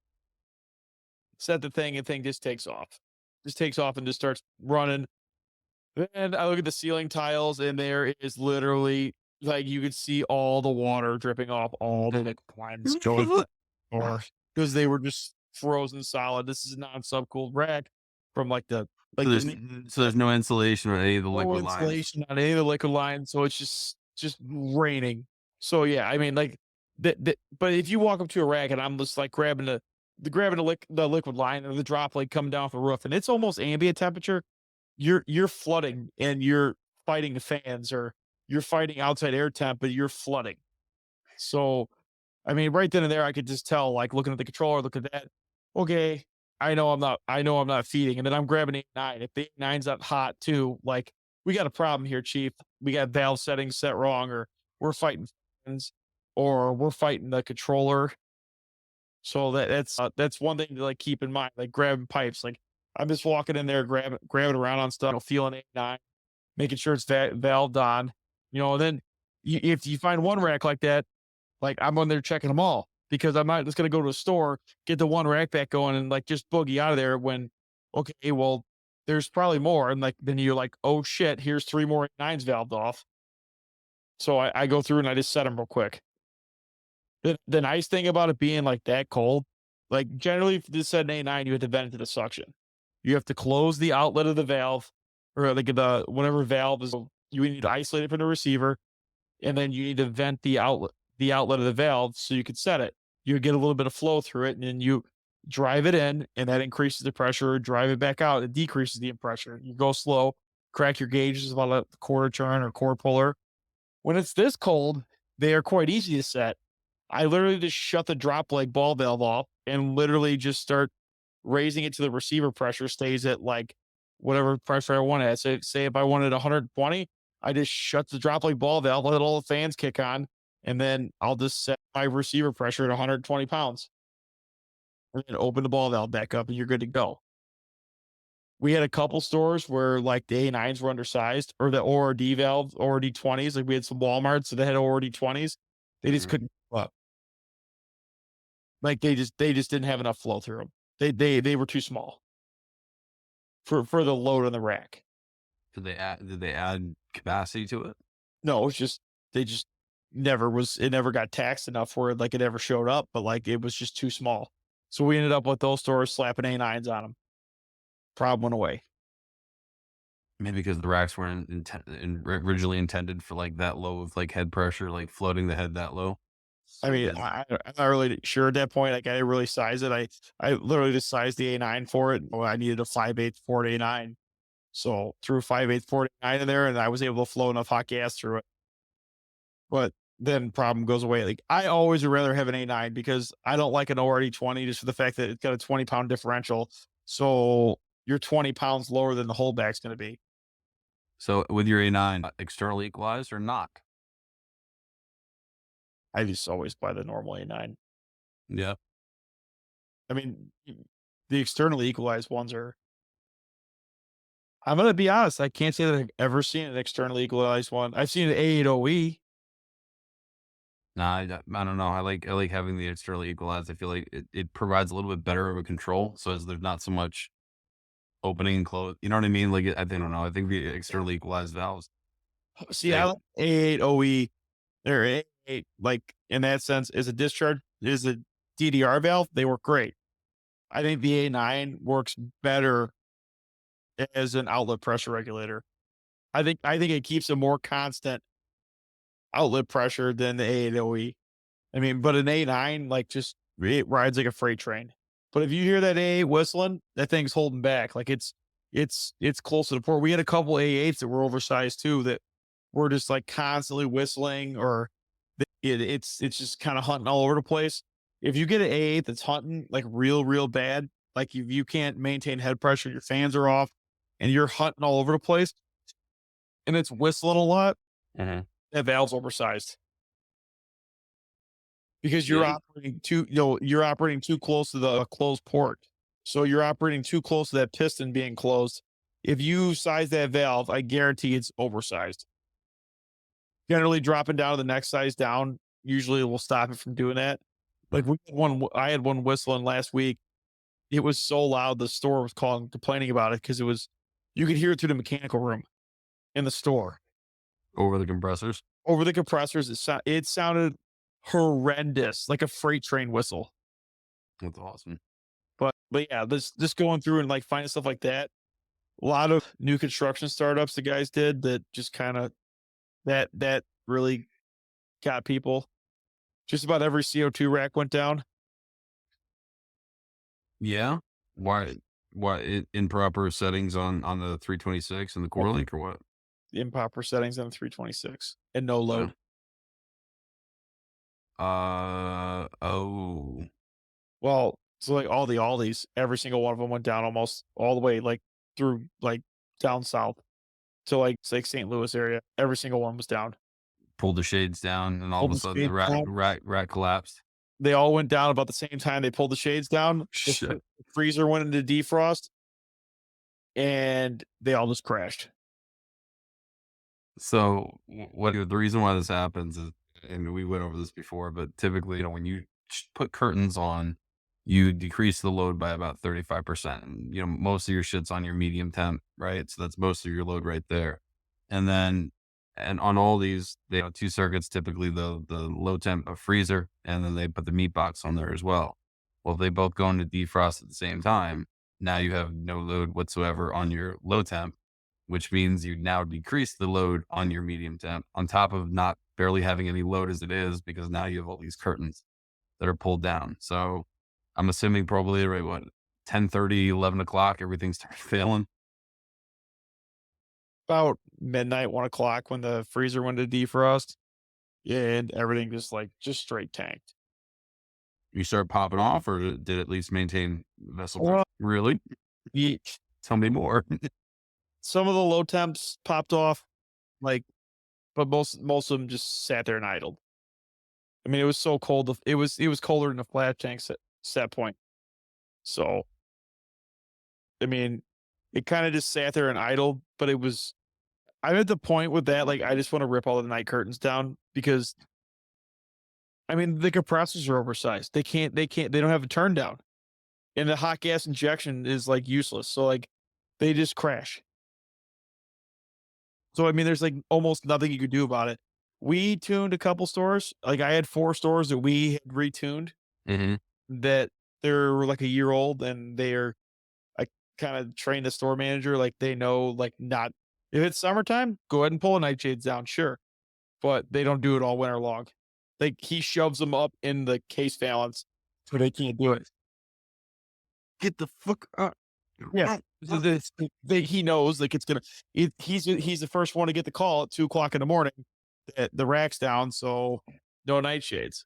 Set the thing, and thing just takes off. Just takes off and just starts running. Then I look at the ceiling tiles, and there is literally like you could see all the water dripping off all the liquid lines going or because they were just frozen solid. This is a non-subcooled rack from like the So like there's the so there's no insulation on any of the no liquid lines. insulation on any of the liquid lines, so it's just raining. So yeah, I mean like but if you walk up to a rack and I'm just like grabbing the liquid line or the drop like coming down off the roof and it's almost ambient temperature, you're flooding and you're fighting the fans or you're fighting outside air temp, but you're flooding. So I mean, right then and there, I could just tell, like looking at the controller, look at that. Okay, I know I'm not feeding. And then I'm grabbing 8-9. If the 8-9's not hot too, like we got a problem here, Chief. We got valve settings set wrong, or we're fighting fans, or we're fighting the controller. So that's one thing to like keep in mind, like grabbing pipes. Like I'm just walking in there, grabbing around on stuff, feeling 8-9, making sure it's valved on. And then if you find one rack like that, like I'm on there checking them all because I'm not just going to go to a store, get the one rack back going and like just boogie out of there when, okay, well, there's probably more. And like, then you're like, oh shit, here's 3 more 9s valved off. So I go through and I just set them real quick. The nice thing about it being like that cold, like generally if this said an A9, you have to vent it to the suction. You have to close the outlet of the valve or like whatever valve is, you need to isolate it from the receiver. And then you need to vent the outlet of the valve so you can set it. You get a little bit of flow through it, and then you drive it in, and that increases the pressure. Drive it back out, it decreases the pressure. You go slow, crack your gauges about a quarter turn or core puller. When it's this cold, they are quite easy to set. I literally just shut the drop leg ball valve off and literally just start raising it to the receiver pressure stays at like whatever pressure I want it. So say if I wanted 120, I just shut the drop leg ball valve, let all the fans kick on, and then I'll just set my receiver pressure at 120 pounds and then open the ball valve back up and you're good to go. We had a couple stores where like the A9s were undersized or the ORD valve, ORD 20s. Like we had some Walmarts that had ORD 20s. They just couldn't keep up. Like they just didn't have enough flow through them. They were too small for the load on the rack. Did they add capacity to it? No, it's just they just it never got taxed enough where like it ever showed up, but like it was just too small. So we ended up with those stores slapping A9s on them. Problem went away. Maybe because the racks weren't originally intended for like that low of like head pressure, like floating the head that low. I mean, I'm not really sure at that point. Like I didn't really size it. I literally just sized the A9 for it. Well, I needed a 5/8 Ford A9. So threw 5/8 Ford A9 in there and I was able to flow enough hot gas through it. But then problem goes away. Like I always would rather have an A9 because I don't like an ORD 20 just for the fact that it's got a 20-pound differential. So you're 20 pounds lower than the holdback's going to be. So with your A9, external equalized or knock? I just always buy the normal A9. Yeah. I mean, the externally equalized ones are. I'm going to be honest. I can't say that I've ever seen an externally equalized one. I've seen an A8OE. Nah, I don't know. I like having the externally equalized. I feel like it provides a little bit better of a control. So as there's not so much opening and close. You know what I mean? Like I don't know. I think the externally equalized valves. See, I like A8OE Their A8, like in that sense, is a DDR valve. They work great. I think the A9 works better as an outlet pressure regulator. I think it keeps a more constant outlet pressure than the A8 OE. I mean, but an A9 like just it rides like a freight train. But if you hear that A8 whistling, that thing's holding back. Like it's close to the port. We had a couple A8s that were oversized too that were just like constantly whistling or it's just kind of hunting all over the place. If you get an A8 that's hunting like real bad, like if you can't maintain head pressure, your fans are off, and you're hunting all over the place, and it's whistling a lot, Mhm. that valve's oversized because Yeah. you're operating too close to the closed port. So you're operating too close to that piston being closed. If you size that valve, I guarantee it's oversized. Generally dropping down to the next size down usually will stop it from doing that. Like I had one whistling last week. It was so loud the store was calling complaining about it because you could hear it through the mechanical room in the store. Over the compressors. Over the compressors, it sounded horrendous, like a freight train whistle. That's awesome. But yeah, this just going through and like finding stuff like that. A lot of new construction startups the guys did that just kind of that really got people. Just about every CO2 rack went down. Yeah. Why? Improper settings on the 326 and the core link or what? Improper settings on the 326 and no load. Oh. Well, so like all the Aldis, every single one of them went down almost all the way like through like down south to like St. Louis area. Every single one was down. Pulled the shades down, and all of Pulled a the sudden the shades down. rack collapsed. They all went down about the same time. They pulled the shades down. Shit. The freezer went into defrost, and they all just crashed. So what the reason why this happens is, and we went over this before, but typically, when you put curtains on, you decrease the load by about 35%. And, most of your shit's on your medium temp, right? So that's most of your load right there. And then, and on all these, they have two circuits, typically the low temp freezer, and then they put the meat box on there as well. Well, if they both go into defrost at the same time, now you have no load whatsoever on your low temp, which means you now decrease the load on your medium temp on top of not barely having any load as it is, because now you have all these curtains that are pulled down. So I'm assuming probably right, what, 10:30, 11 o'clock, everything started failing. About midnight, 1 o'clock when the freezer went to defrost, and everything just straight tanked. You start popping off, or did it at least maintain vessel Well, pressure? Really? ye Tell me more. some of the low temps popped off, like, but most of them just sat there and idled. I mean, it was so cold. It was colder than the flat tanks at that point. So, I mean, it kind of just sat there and idled. But I'm at the point with that. Like, I just want to rip all the night curtains down because, I mean, the compressors are oversized. They don't have a turn down, and the hot gas injection is like useless. So like, they just crash. So I mean, there's like almost nothing you could do about it. We tuned a couple stores. Like I had 4 stores that we had retuned Hmm. that they're like a year old, and I kind of trained the store manager, like they know, like not if it's summertime, go ahead and pull the nightshades down, sure, but they don't do it all winter long. Like he shoves them up in the case valance, so they can't do it. Get the fuck up. Yeah, he knows like it's gonna. He's the first one to get the call at 2 o'clock in the morning. That the rack's down, so no nightshades.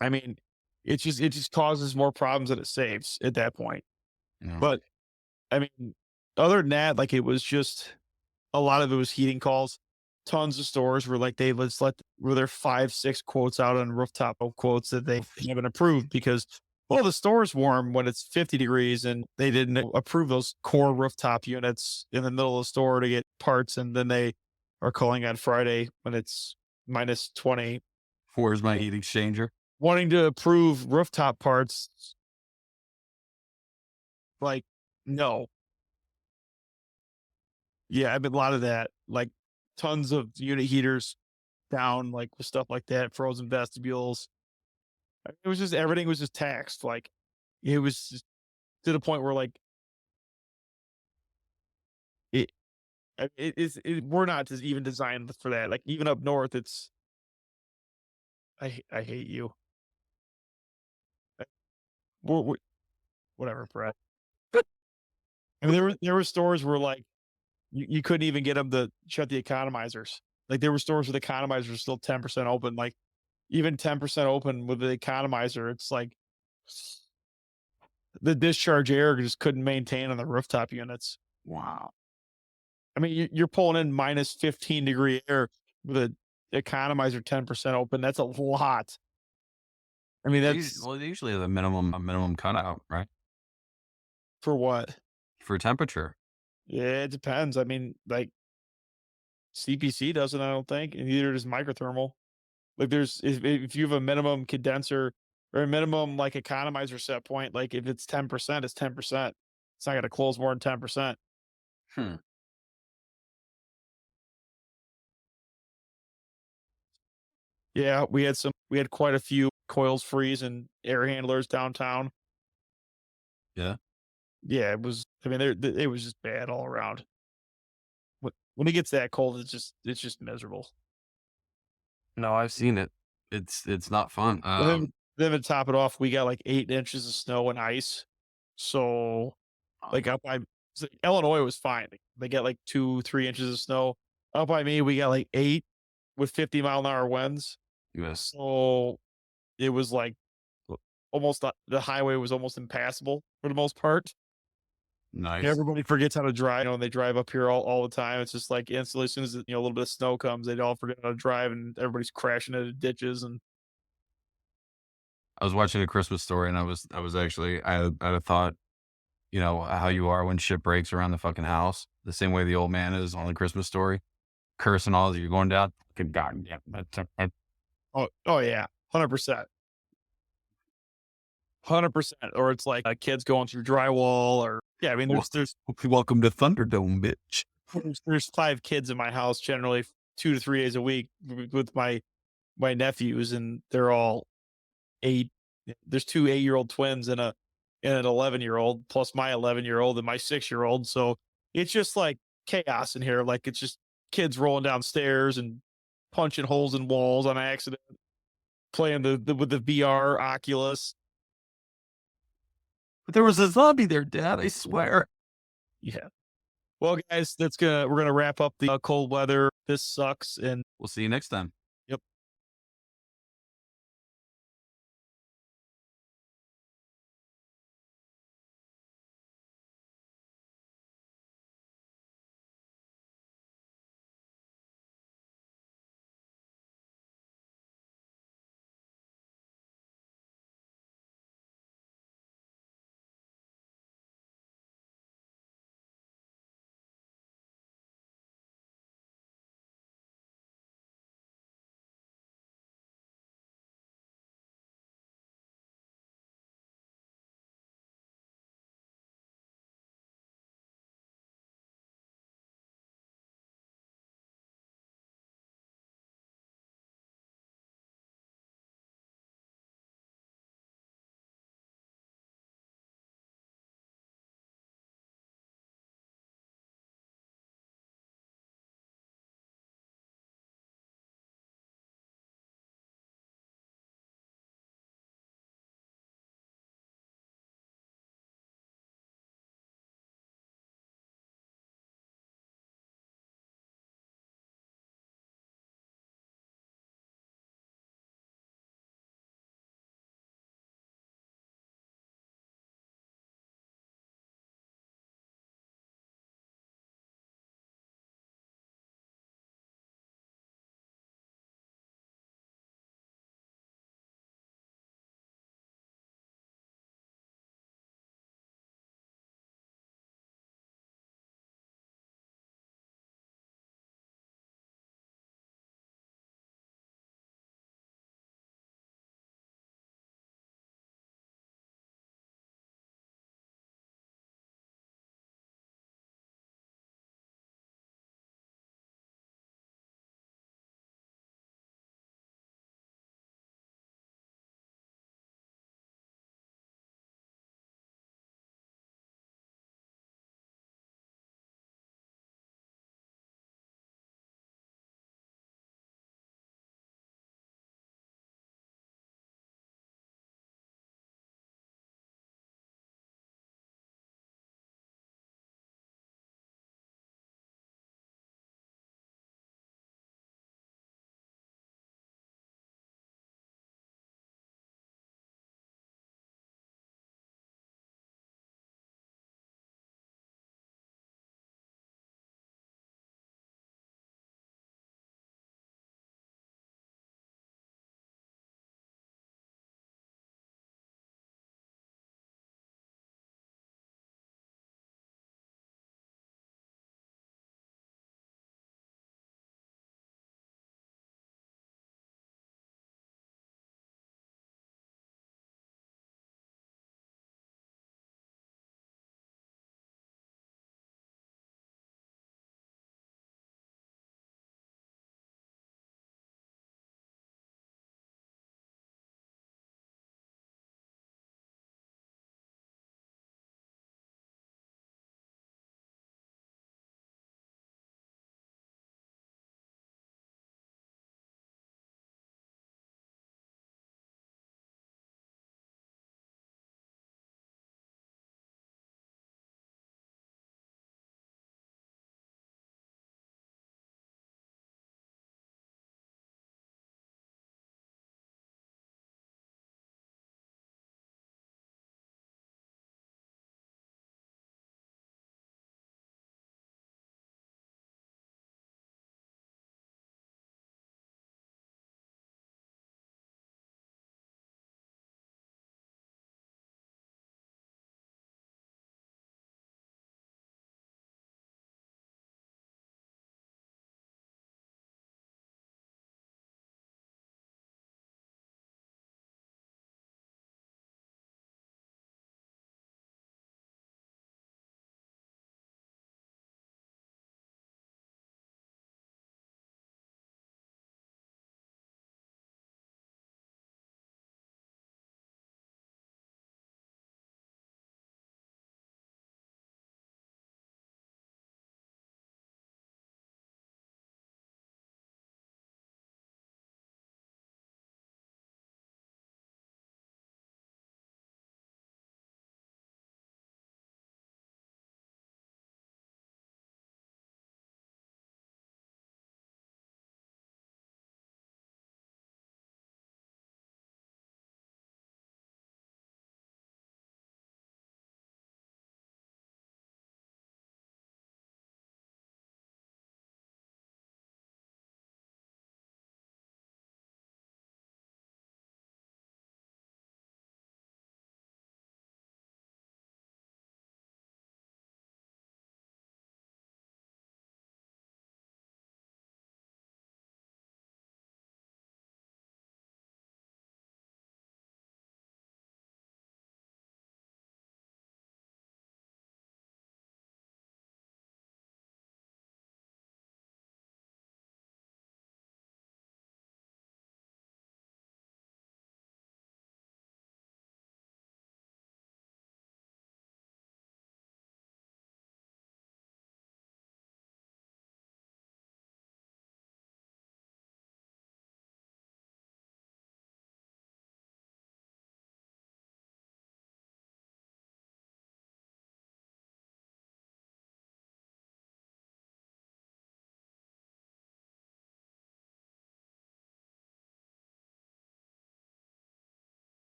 I mean, it just causes more problems than it saves at that point. Yeah. But I mean, other than that, like it was just a lot of it was heating calls. Tons of stores were like were there 5, 6 quotes out on rooftop of quotes that they haven't approved because well, the store's warm when it's 50 degrees and they didn't approve those core rooftop units in the middle of the store to get parts, and then they are calling on Friday when it's minus 20, Where's my heat exchanger? wanting to approve rooftop parts. Like, no. Yeah, I've been a lot of that. Like tons of unit heaters down like with stuff like that, frozen vestibules. It was just everything was just taxed. Like it was just to the point where like it we're not just even designed for that. Like even up north, it's I hate you. Uh, we're whatever, Brett. I mean, there were stores where like you couldn't even get them to shut the economizers. Like there were stores where the economizers were still 10% open. Like even 10% open with the economizer, it's like the discharge air just couldn't maintain on the rooftop units. Wow. I mean, you're pulling in minus 15-degree air with a economizer 10% open. That's a lot. I mean, that's They usually have a minimum cutout, right? for what? For temperature. Yeah, it depends. I mean, like CPC doesn't, I don't think, and neither does microthermal. Like there's if you have a minimum condenser or a minimum like economizer set point, like if it's 10%, it's 10%. It's not gonna close more than 10%. Hmm. Yeah, we had quite a few coils freeze and air handlers downtown. Yeah. Yeah, it was I mean it was just bad all around. When it gets that cold, it's just miserable. No, I've seen it. It's not fun. And then to top it off, we got like 8 inches of snow and ice. So like up by so Illinois was fine. They get like 2, 3 inches of snow. Up by me, we got like 8 with 50-mile-an-hour winds. US. So it was like almost the highway was almost impassable for the most part. Nice. Everybody forgets how to drive. And they drive up here all the time. It's just like instantly as soon as a little bit of snow comes, they all forget how to drive, and everybody's crashing into ditches. And I was watching A Christmas Story, and I was actually I had a thought, how you are when shit breaks around the fucking house, the same way the old man is on The Christmas Story, cursing all as you're going down. Good God, yeah, oh yeah, 100%. 100%. Or it's like kids going through drywall, or yeah, I mean welcome to Thunderdome, bitch. there's 5 kids in my house generally 2 to 3 days a week with my nephews, and they're all 8. There's 2 8-year-old twins and an 11-year-old plus my 11-year-old and my 6-year-old. So it's just like chaos in here. Like it's just kids rolling downstairs and punching holes in walls on accident, playing with the VR Oculus. But there was a zombie there, Dad. I swear. Yeah. Well, guys, we're gonna wrap up the cold weather. This sucks, and We'll see you next time.